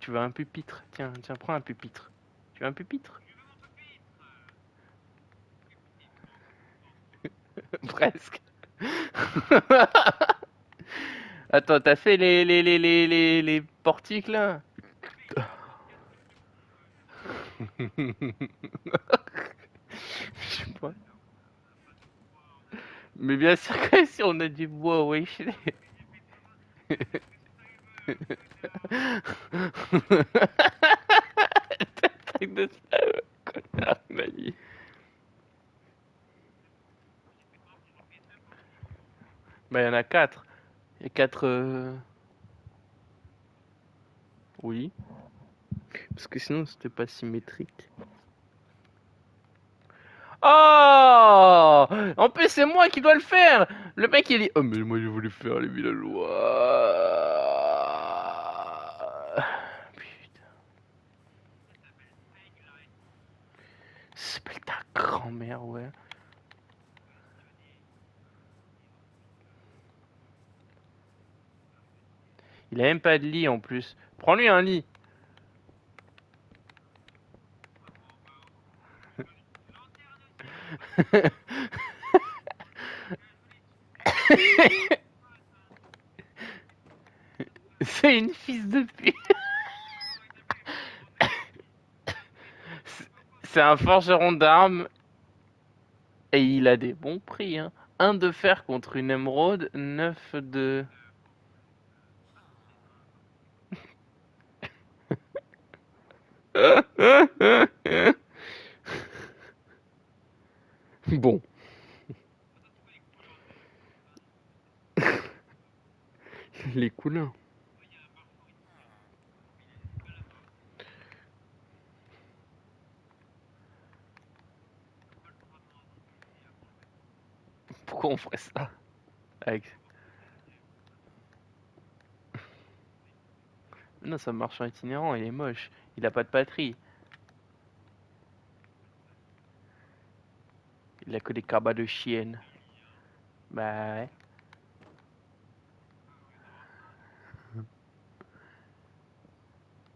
S1: tu veux un pupitre. Tiens, tiens, prends un pupitre. Tu veux un pupitre? Presque. Attends, t'as fait les portiques, là? Je sais pas. Mais bien sûr que si on a du bois, wesh. Truc de connard, il m'a dit. Bah, il y en a quatre. Il y a quatre. Oui. Parce que sinon, c'était pas symétrique. Oh! En plus, c'est moi qui dois le faire! Le mec, il dit. Oh, mais moi, je voulais faire les villageois. Putain. Ça s'appelle ta grand-mère, ouais. Il a même pas de lit en plus. Prends-lui un lit. C'est une fils de pute. C'est un forgeron d'armes et il a des bons prix, hein. Un de fer contre une émeraude, 9 de. Bon, les coulins. Pourquoi on ferait ça avec... Non, ça marche en itinérant, il est moche. Il a pas de batterie. Il a que des cabas de chienne. Bah ouais.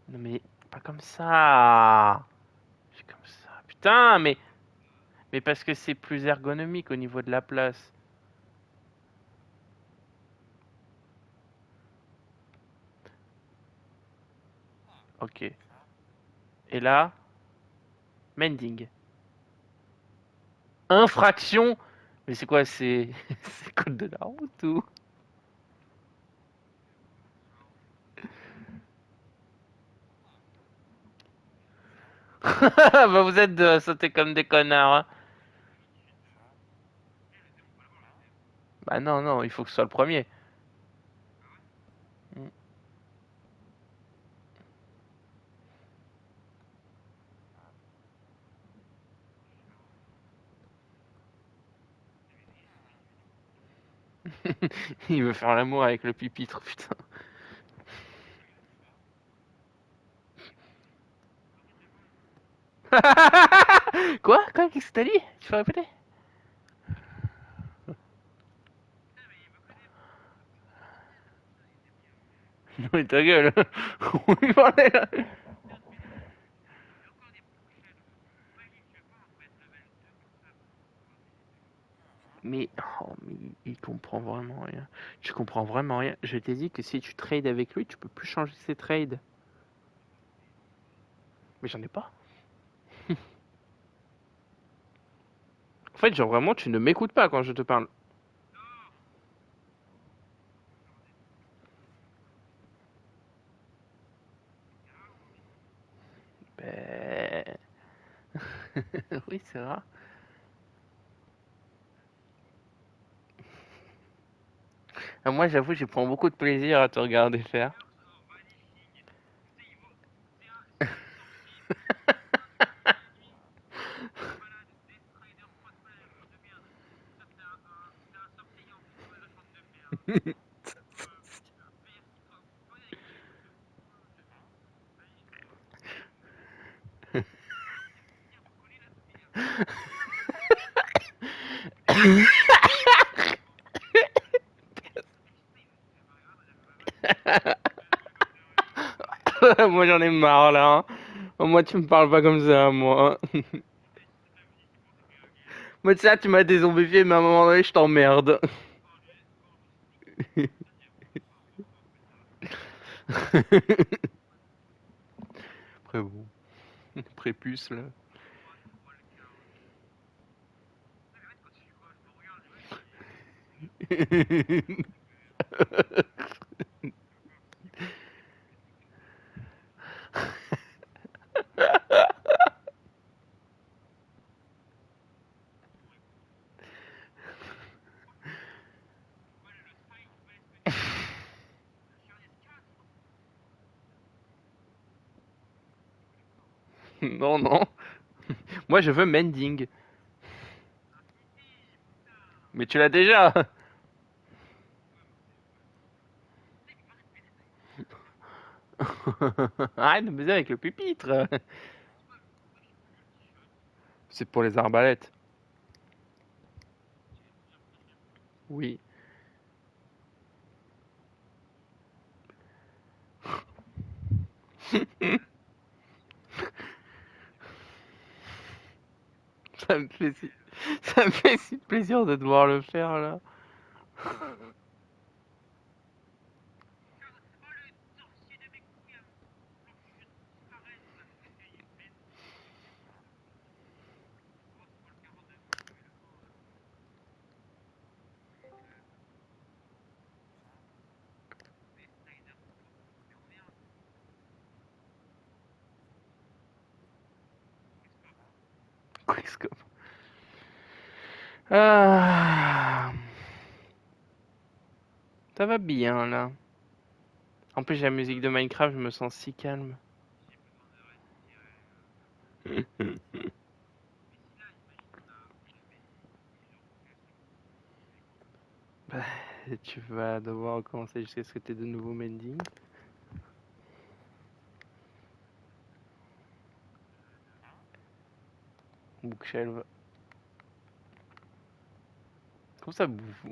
S1: Non mais pas comme ça. C'est comme ça. Putain, mais parce que c'est plus ergonomique au niveau de la place. Ok. Et là, mending. Infraction. Mais c'est quoi, c'est c'est code de la route ou? Bah vous êtes de sauter comme des connards, hein. Bah non, non, il faut que ce soit le premier. Il veut faire l'amour avec le pupitre, putain. Quoi? Quoi? Qu'est-ce que t'as dit? Tu peux répéter? Non mais ta gueule. On lui parlait là. Mais, oh, mais il comprend vraiment rien. Tu comprends vraiment rien. Je t'ai dit que si tu trades avec lui, tu peux plus changer ses trades. Mais j'en ai pas. En fait, genre vraiment, tu ne m'écoutes pas quand je te parle. Ben... oui, c'est rare. Ah, moi, j'avoue, je prends beaucoup de plaisir à te regarder faire. Moi, j'en ai marre là, hein. Moi, tu me parles pas comme ça, moi. Moi, tu sais, tu m'as dézombifié, mais à un moment donné, je t'emmerde. Après, bon. Prépuce, là. Non, non. Moi, je veux Mending. Mais tu l'as déjà. Arrête de me baiser avec le pupitre. C'est pour les arbalètes. Oui. Ça me fait si... Ça me fait si plaisir de devoir le faire, là. Quickscope. Ah, ça va bien, là. En plus, j'ai la musique de Minecraft, je me sens si calme. Bah, tu vas devoir recommencer jusqu'à ce que tu aies de nouveaux mending. Bookshelf. Comment ça bouffe?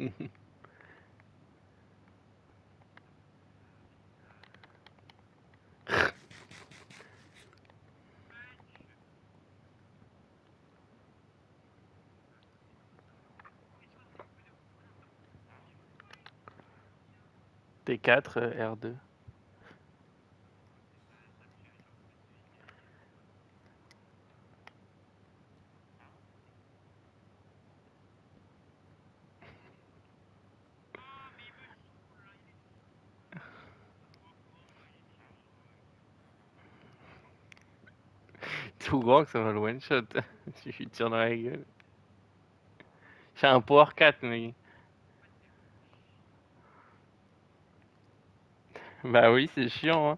S1: T4, R2. Tout grand que ça va le one shot. Si je lui tire dans la gueule. J'ai un Power 4, mais. Bah oui, c'est chiant, hein.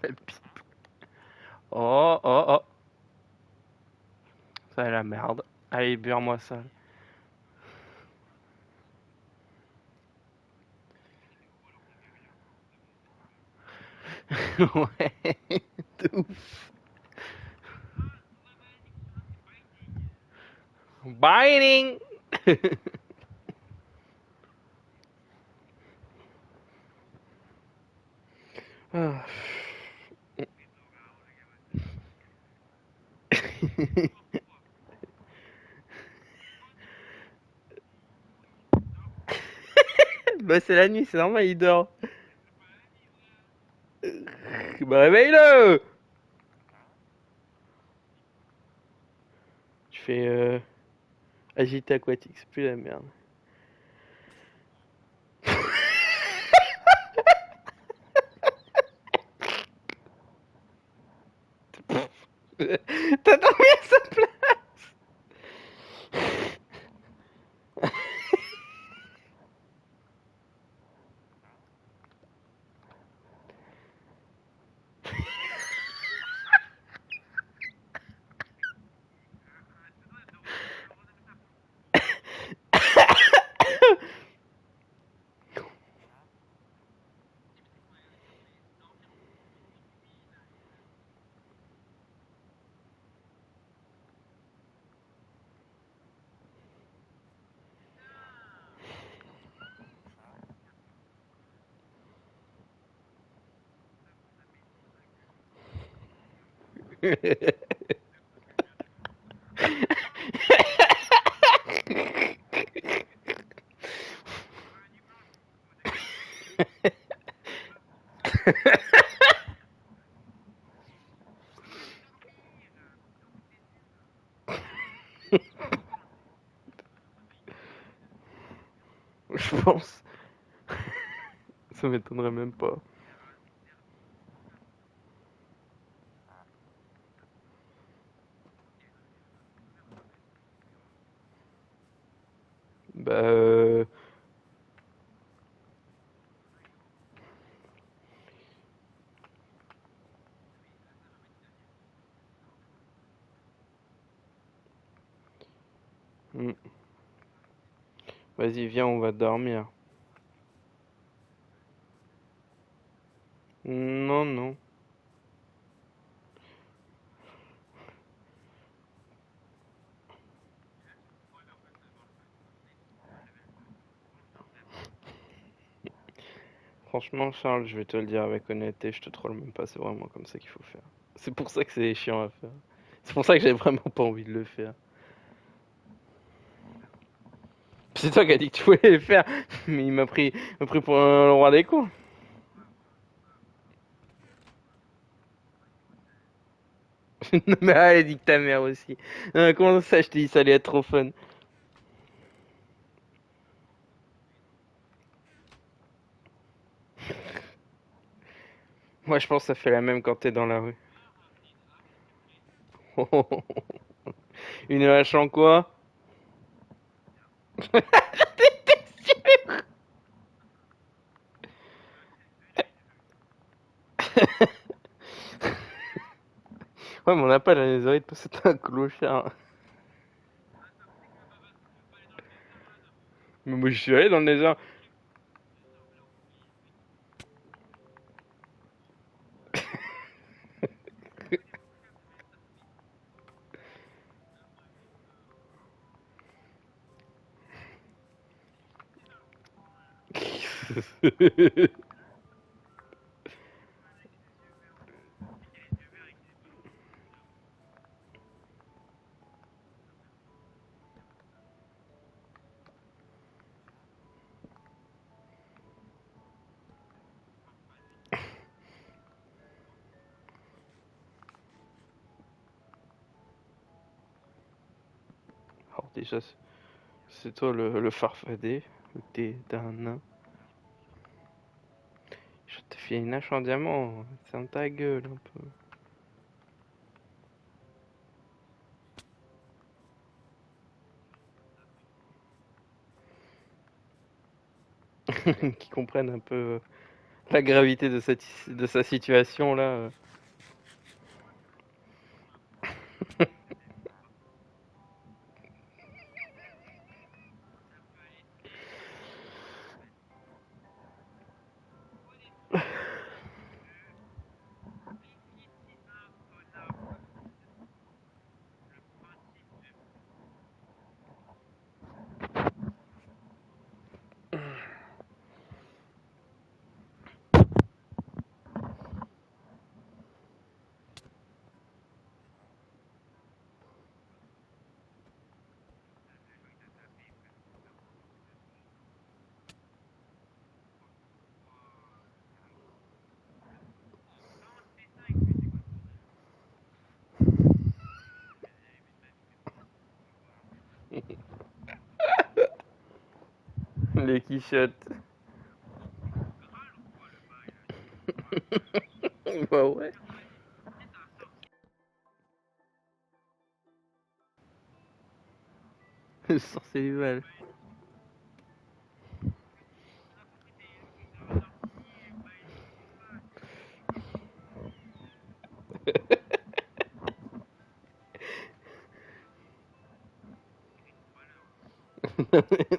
S1: La pipe. Oh, oh, oh. Ça est la merde. Allez, beurre-moi ça. Ouais, de ouf. Biting! Ah. Bah c'est la nuit, c'est normal, il dort. Bah réveille-le! Tu fais agité aquatique, c'est plus la merde. T'as dormi à sa place! pense. Ça m'étonnerait même pas. Bah, hmm. Vas-y, viens, on va dormir. Non, non. Franchement, Charles, je vais te le dire avec honnêteté, je te troll même pas, c'est vraiment comme ça qu'il faut faire. C'est pour ça que c'est chiant à faire. C'est pour ça que j'ai vraiment pas envie de le faire. C'est toi qui as dit que tu voulais le faire, mais il m'a pris pour le roi des cons. Non, mais allez, dit que ta mère aussi. Comment ça, je t'ai dit ça allait être trop fun. Moi, je pense que ça fait la même quand t'es dans la rue. Une hache en quoi? Ouais, mais on n'a pas la lézardite parce que t'es un clochard. Mais moi, je suis allé dans le lézard. Alors, déjà, c'est toi le farfadé. T'es un nain. Je te fais une hache en diamant. C'est dans ta gueule un peu. Qui comprennent un peu la gravité de sa situation là. Les quichottes. Bah ouais. Le sorcier du Val.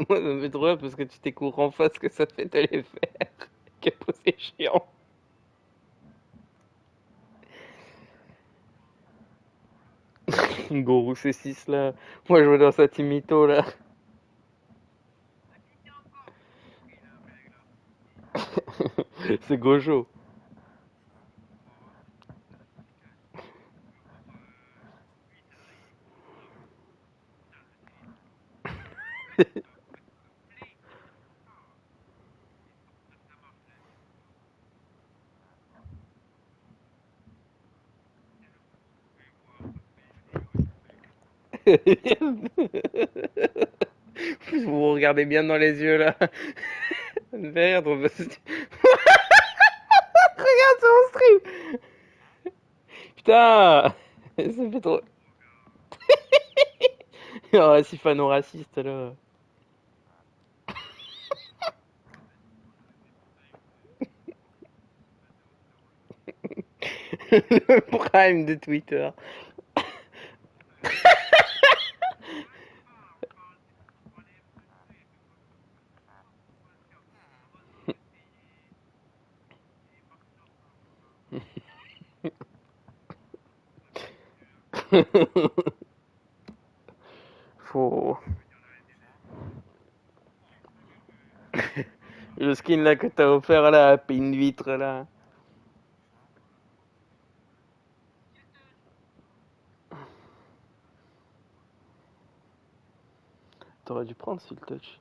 S1: Moi, ça me fait trop rire parce que tu découvres en face que ça fait de les faire. Quel peu c'est chiant. Gorou C6 là. Moi, je jouais dans sa Timito là. C'est Gojo. Vous vous regardez bien dans les yeux là. me fait rire ton post. Regarde sur mon stream. Putain. Ça fait trop. Oh, si fano raciste là. Le prime de Twitter. Faut. Le skin là que t'as offert là, une vitre là. T'aurais dû prendre Steel Touch.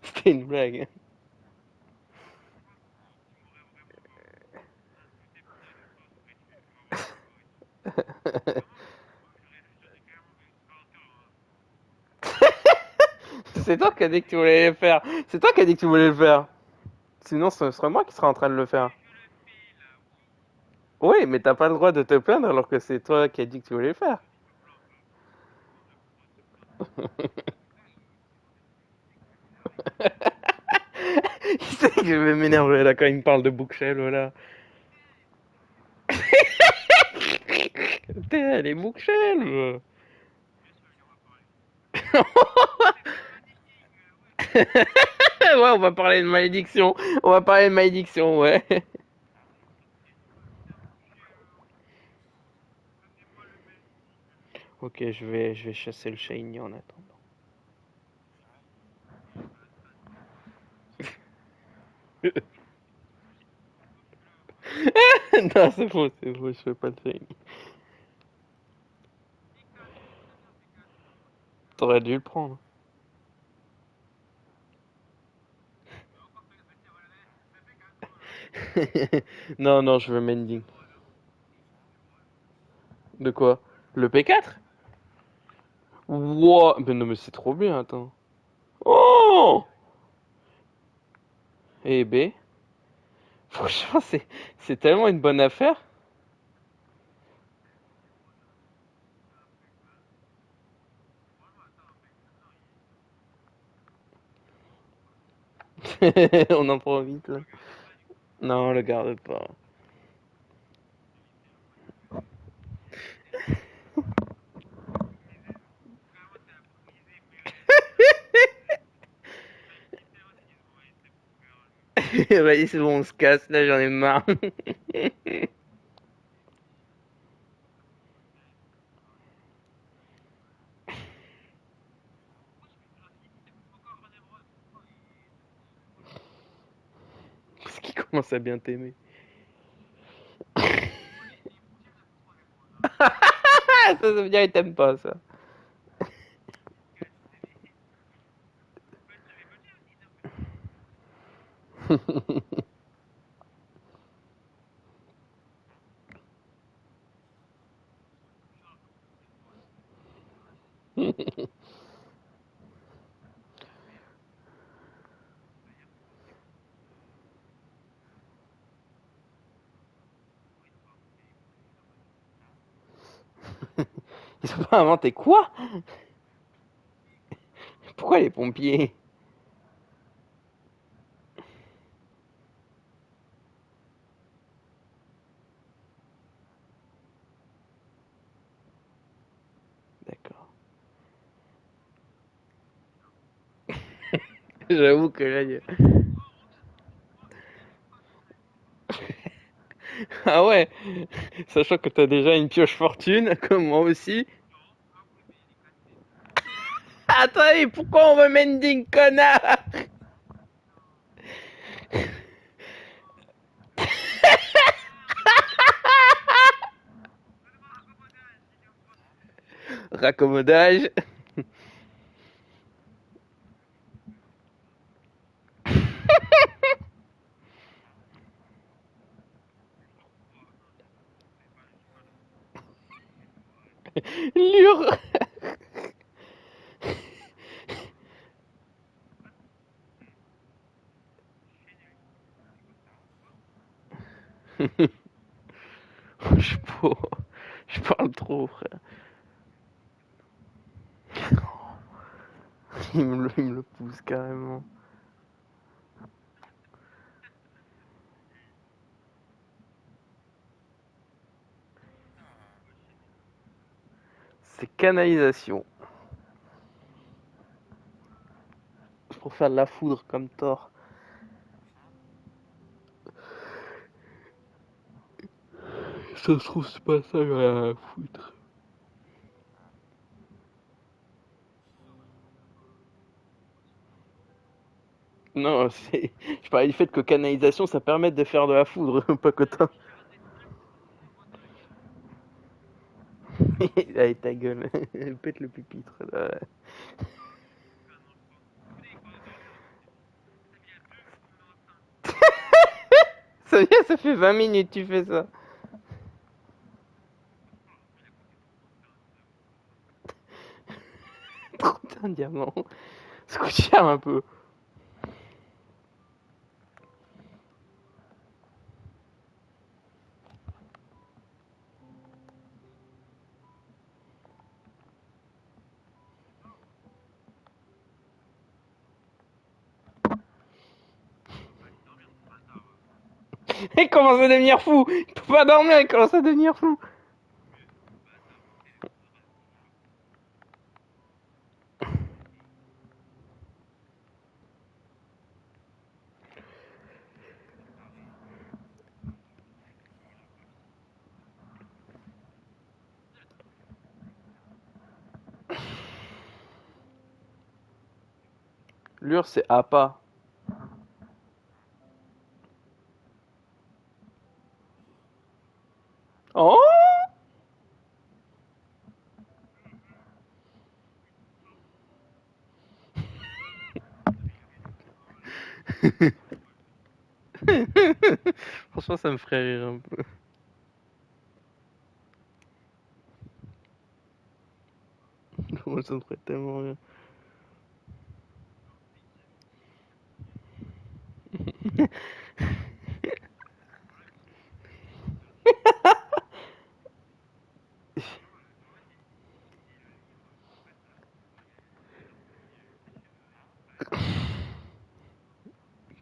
S1: C'était une blague. C'est toi qui as dit que tu voulais le faire. C'est toi qui as dit que tu voulais le faire. Sinon, ce serait moi qui serais en train de le faire. Oui, mais t'as pas le droit de te plaindre alors que c'est toi qui as dit que tu voulais le faire. Il sait que je vais m'énerver là quand il me parle de bookshelf, voilà. Putain, les bookshelves. Ouais, on va parler de malédiction. On va parler de malédiction, ouais. Ok, je vais chasser le shiny en attendant. Non, c'est faux, je fais pas de shiny. T'aurais dû le prendre. Non, non, je veux mending. De quoi? Le P4? Wow, mais non, mais c'est trop bien, attends. Oh! Et B? Franchement, c'est tellement une bonne affaire. On en prend vite, là. Non, on le garde pas. Vas-y, c'est bon, on se casse, là, j'en ai marre. Parce qu'il commence à bien t'aimer. Ah, ça veut dire qu'il t'aime pas, ça. Ils sont pas inventés quoi? Pourquoi les pompiers? D'accord. J'avoue que là, ah ouais, sachant que t'as déjà une pioche fortune, comme moi aussi. Attends, et pourquoi on veut mending, connard? Raccommodage. Lure. Je suis pauvre. Je parle trop, frère. Il me le pousse carrément. C'est canalisation. Pour faire de la foudre comme Thor. Ça se trouve, c'est pas ça, j'ai rien à foutre. Non, je parlais du fait que canalisation, ça permet de faire de la foudre, pas que toi. Allez, ta gueule. Pète le pupitre, là. Ça fait 20 minutes que tu fais ça. Trop un diamant. Ça coûte cher un peu. Il commence à devenir fou. Il peut pas dormir, il commence à devenir fou. Lure, c'est APA. Oh. Franchement, ça me ferait rire un peu. Moi, ça me ferait tellement rire.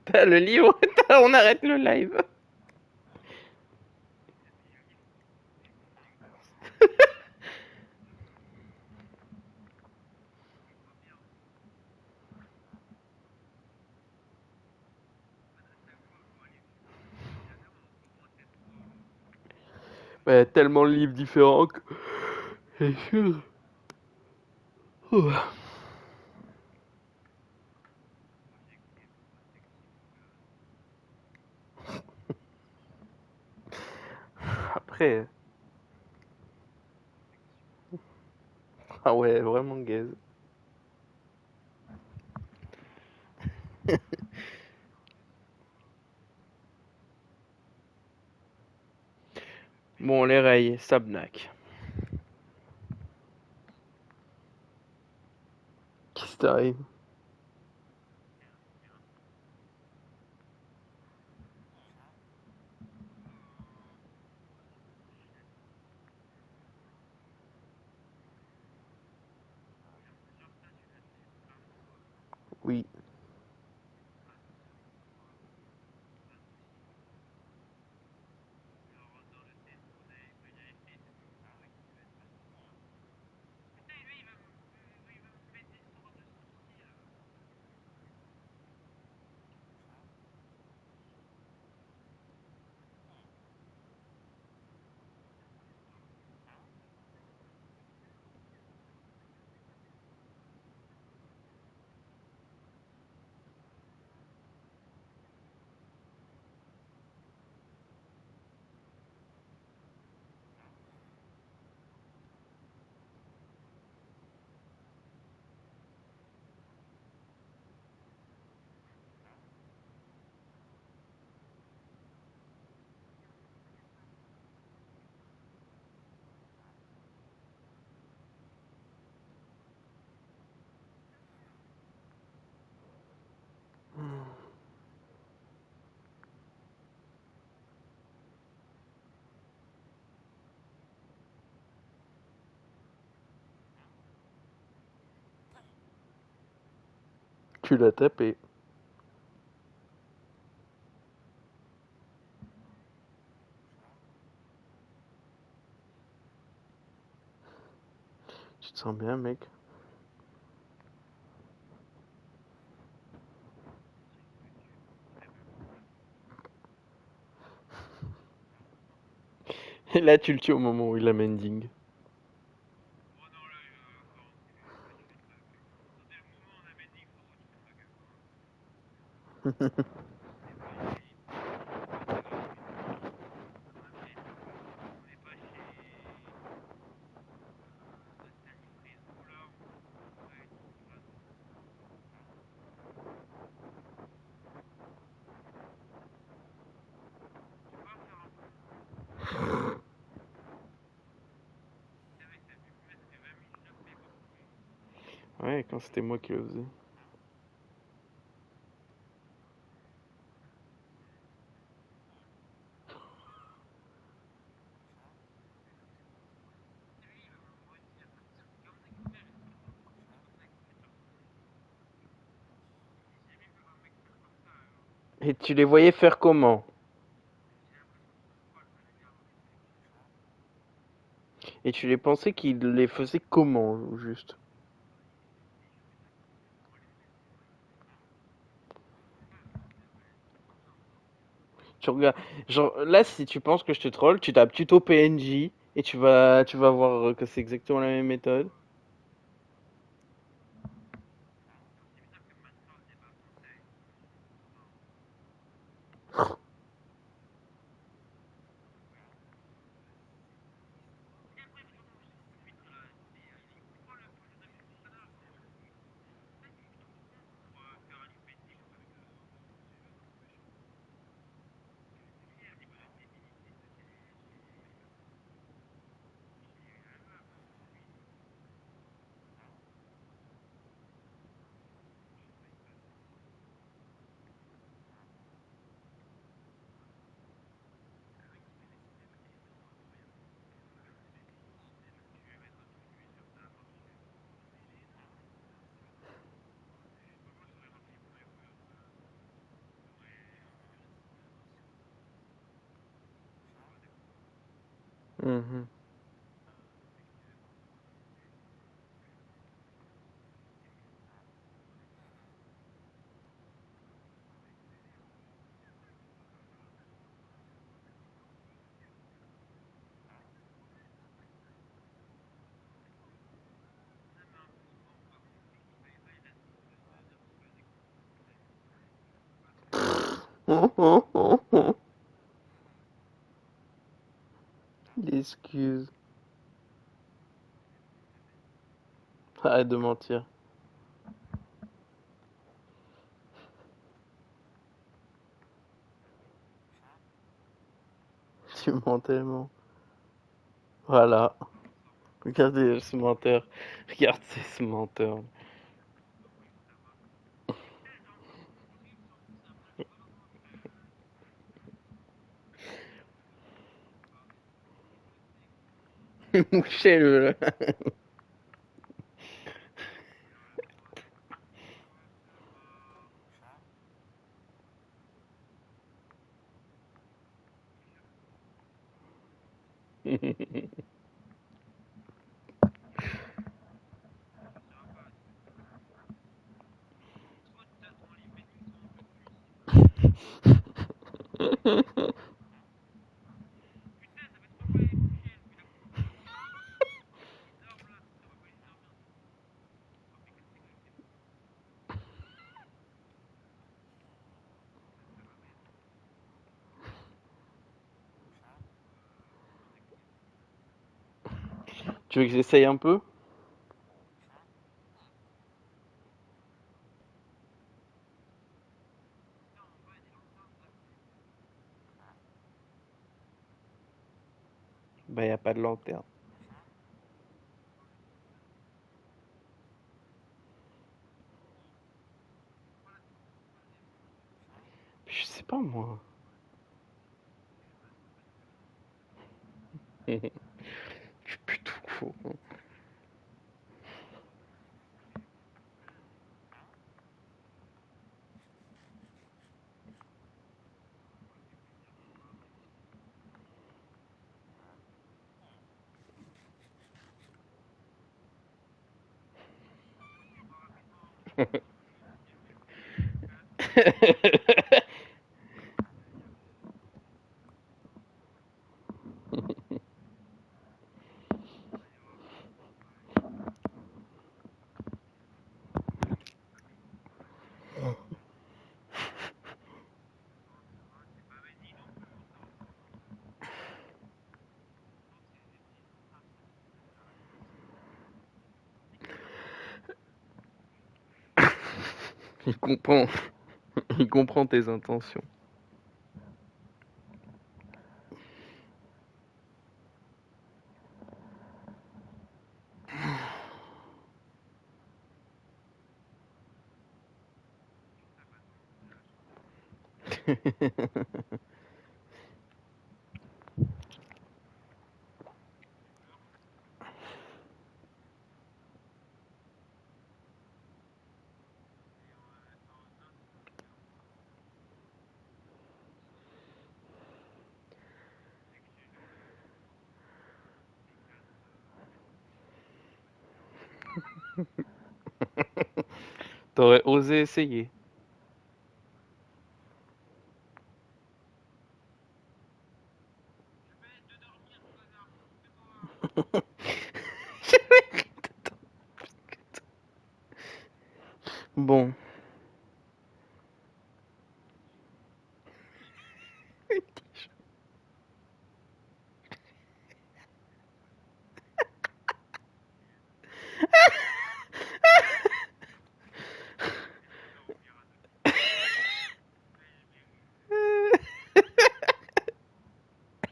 S1: T'as le livre, on arrête le live. Il y a tellement de livres différents que. C'est sûr. Oh. Après. Ah ouais, vraiment gaze. Bon, les rails, Sabnak. Qu'est-ce qui t'arrive? Oui. Tu l'as tapé. Tu te sens bien, mec? Et là, tu le tues au moment où il a mending. Ouais, quand c'était moi qui le faisais. Et tu les voyais faire comment? Et tu les pensais qu'il les faisait comment, juste? Tu regardes. Genre, là, si tu penses que je te troll, tu tapes tuto PNJ et tu vas voir que c'est exactement la même méthode. Mhm. L'excuse. Arrête de mentir. Tu mens tellement. Voilà. Regardez ce menteur. Regarde ce menteur. Mouchez-le. Tu veux que j'essaye un peu? Bah, y a pas de lanterne. Je sais pas moi. Je suis plutôt faux. Il comprend, il comprend tes intentions. T'aurais osé essayer. Bon,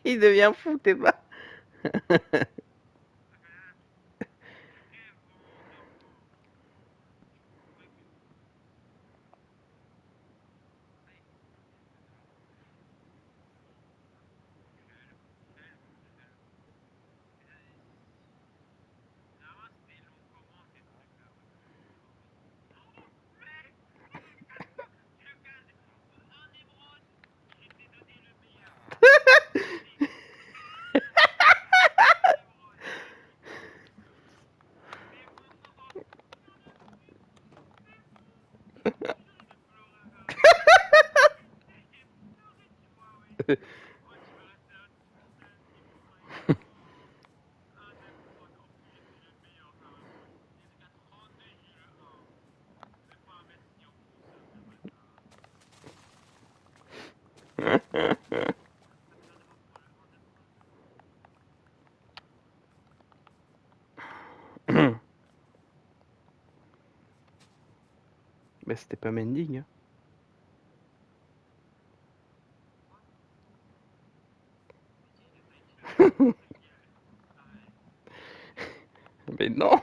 S1: il devient fou, t'es pas. Mais c'était pas Mending, hein. Mais non.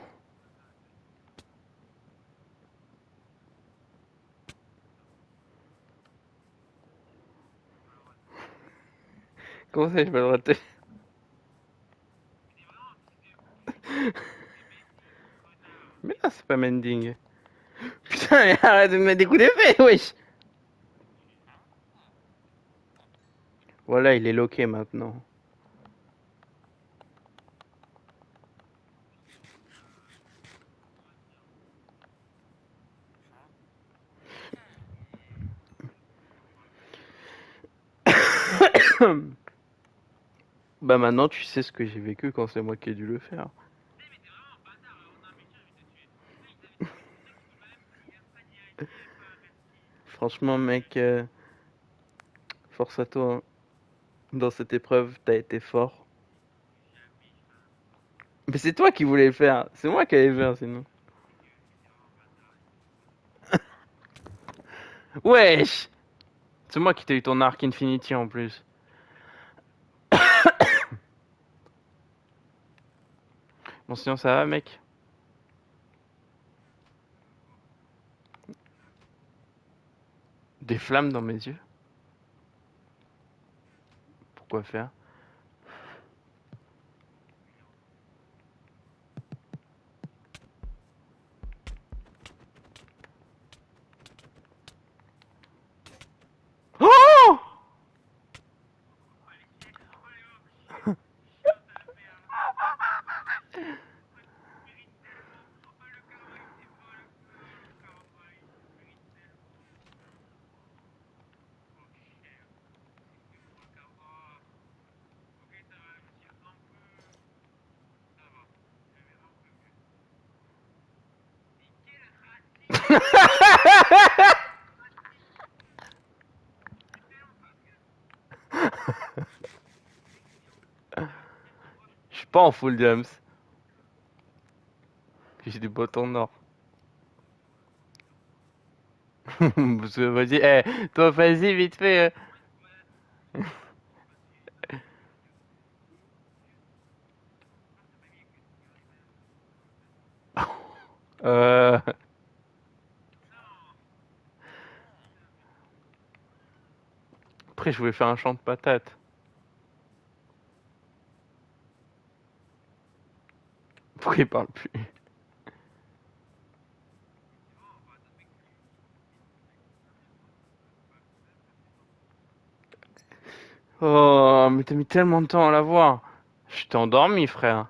S1: Comment ça, j'ai pas le droit de te... Mais là, c'est pas Mending. Putain, mais arrête de me mettre des coups d'épée, wesh. Voilà, il est loqué maintenant. Bah maintenant, tu sais ce que j'ai vécu quand c'est moi qui ai dû le faire. Franchement, mec, force à toi, hein. Dans cette épreuve, t'as été fort. Mais c'est toi qui voulais le faire. C'est moi qui allais le faire sinon. Wesh! C'est moi qui t'ai eu ton arc Infinity en plus. Bon, sinon ça va, mec? Des flammes dans mes yeux? Pourquoi faire? Oh! Je suis pas en full jams. J'ai du bouton nord. Parce que vas-y, toi vas-y vite fait. Euh, Après je voulais faire un champ de patates. Pourquoi il parle plus? Oh, mais t'as mis tellement de temps à la voir. Je t'ai endormi, frère.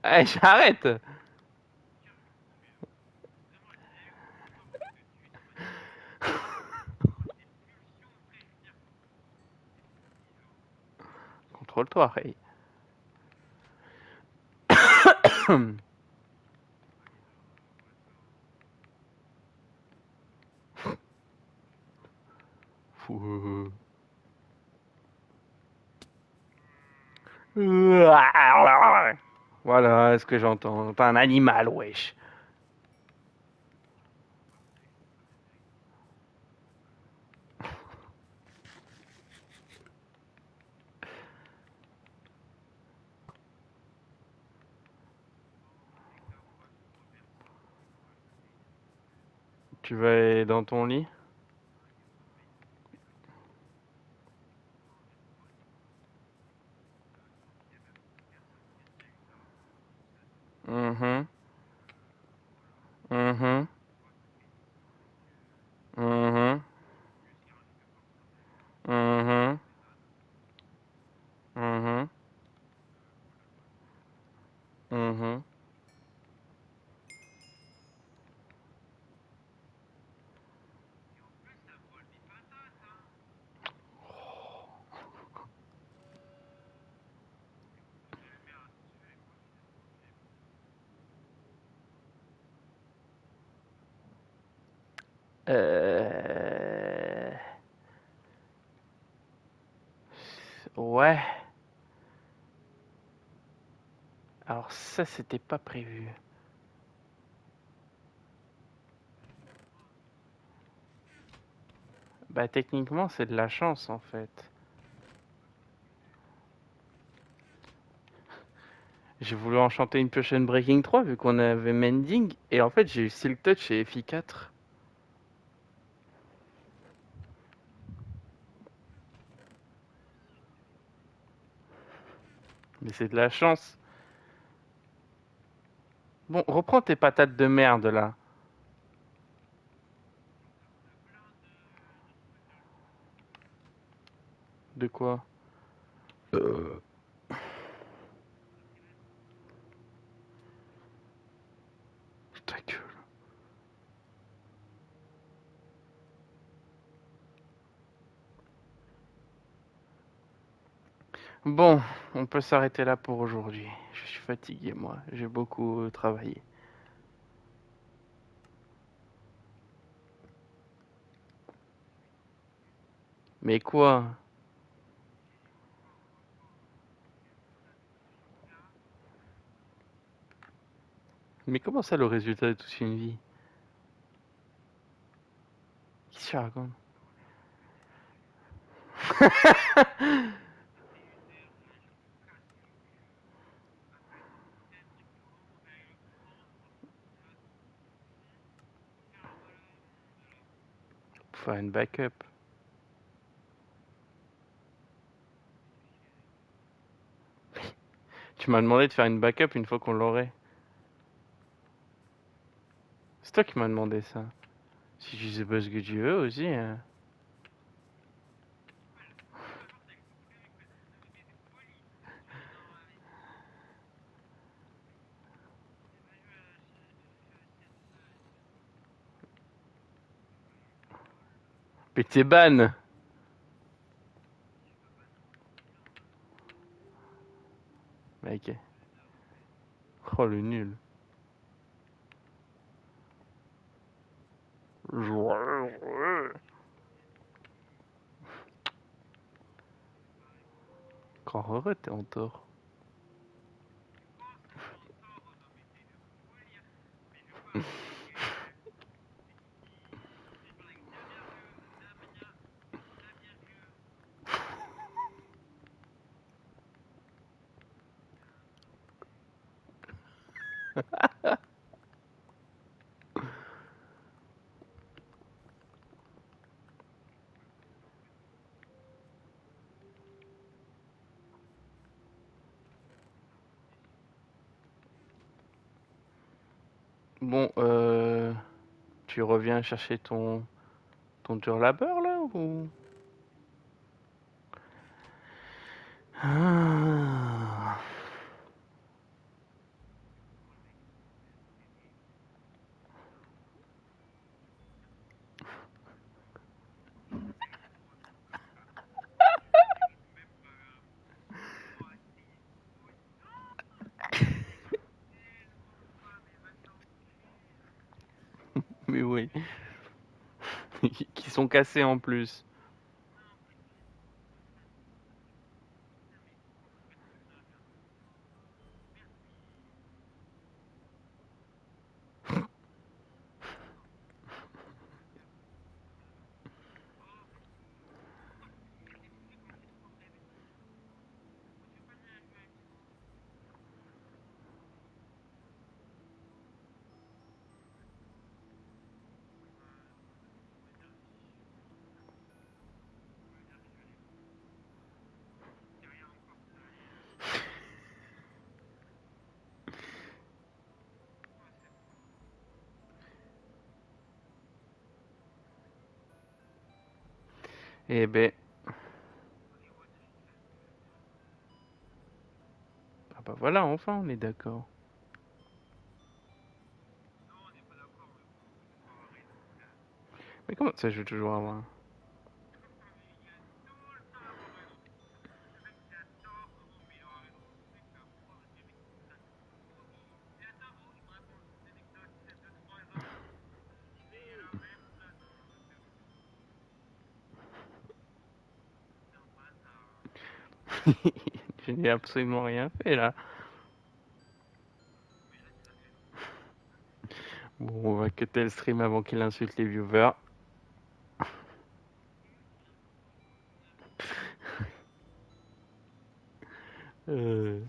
S1: Eh, j'arrête. Contrôle-toi, Ray. Fou. Voilà ce que j'entends. T'es un animal, wesh. Tu vas aller dans ton lit? Mhm. Mhm. Mhm. Mhm. Mhm. Mhm. Euh... Ouais. Alors ça, c'était pas prévu. Bah techniquement, c'est de la chance en fait. J'ai voulu enchanter une Potion Breaking 3 vu qu'on avait Mending et en fait j'ai eu Silk Touch et FI4. Mais c'est de la chance. Bon, reprends tes patates de merde là. De quoi? Euh, Ta gueule. Bon, on peut s'arrêter là pour aujourd'hui. Je suis fatigué moi, j'ai beaucoup travaillé. Mais quoi? Mais comment ça le résultat de toute une vie? Qui se raconte? Pour faire une backup. Tu m'as demandé de faire une backup une fois qu'on l'aurait. C'est toi qui m'as demandé ça. Si je sais pas ce que tu veux aussi. Mais t'es ban. Ok. Oh, le nul. Quand heureux, t'es en tort. Bon, tu reviens chercher ton dur labeur là ou... Ah. Mais oui, qui sont cassés en plus. Eh ben, ah bah voilà, enfin on est d'accord. Mais comment ça, je veux toujours avoir... Je n'ai absolument rien fait là. Bon, on va cutter le stream avant qu'il insulte les viewers. Euh...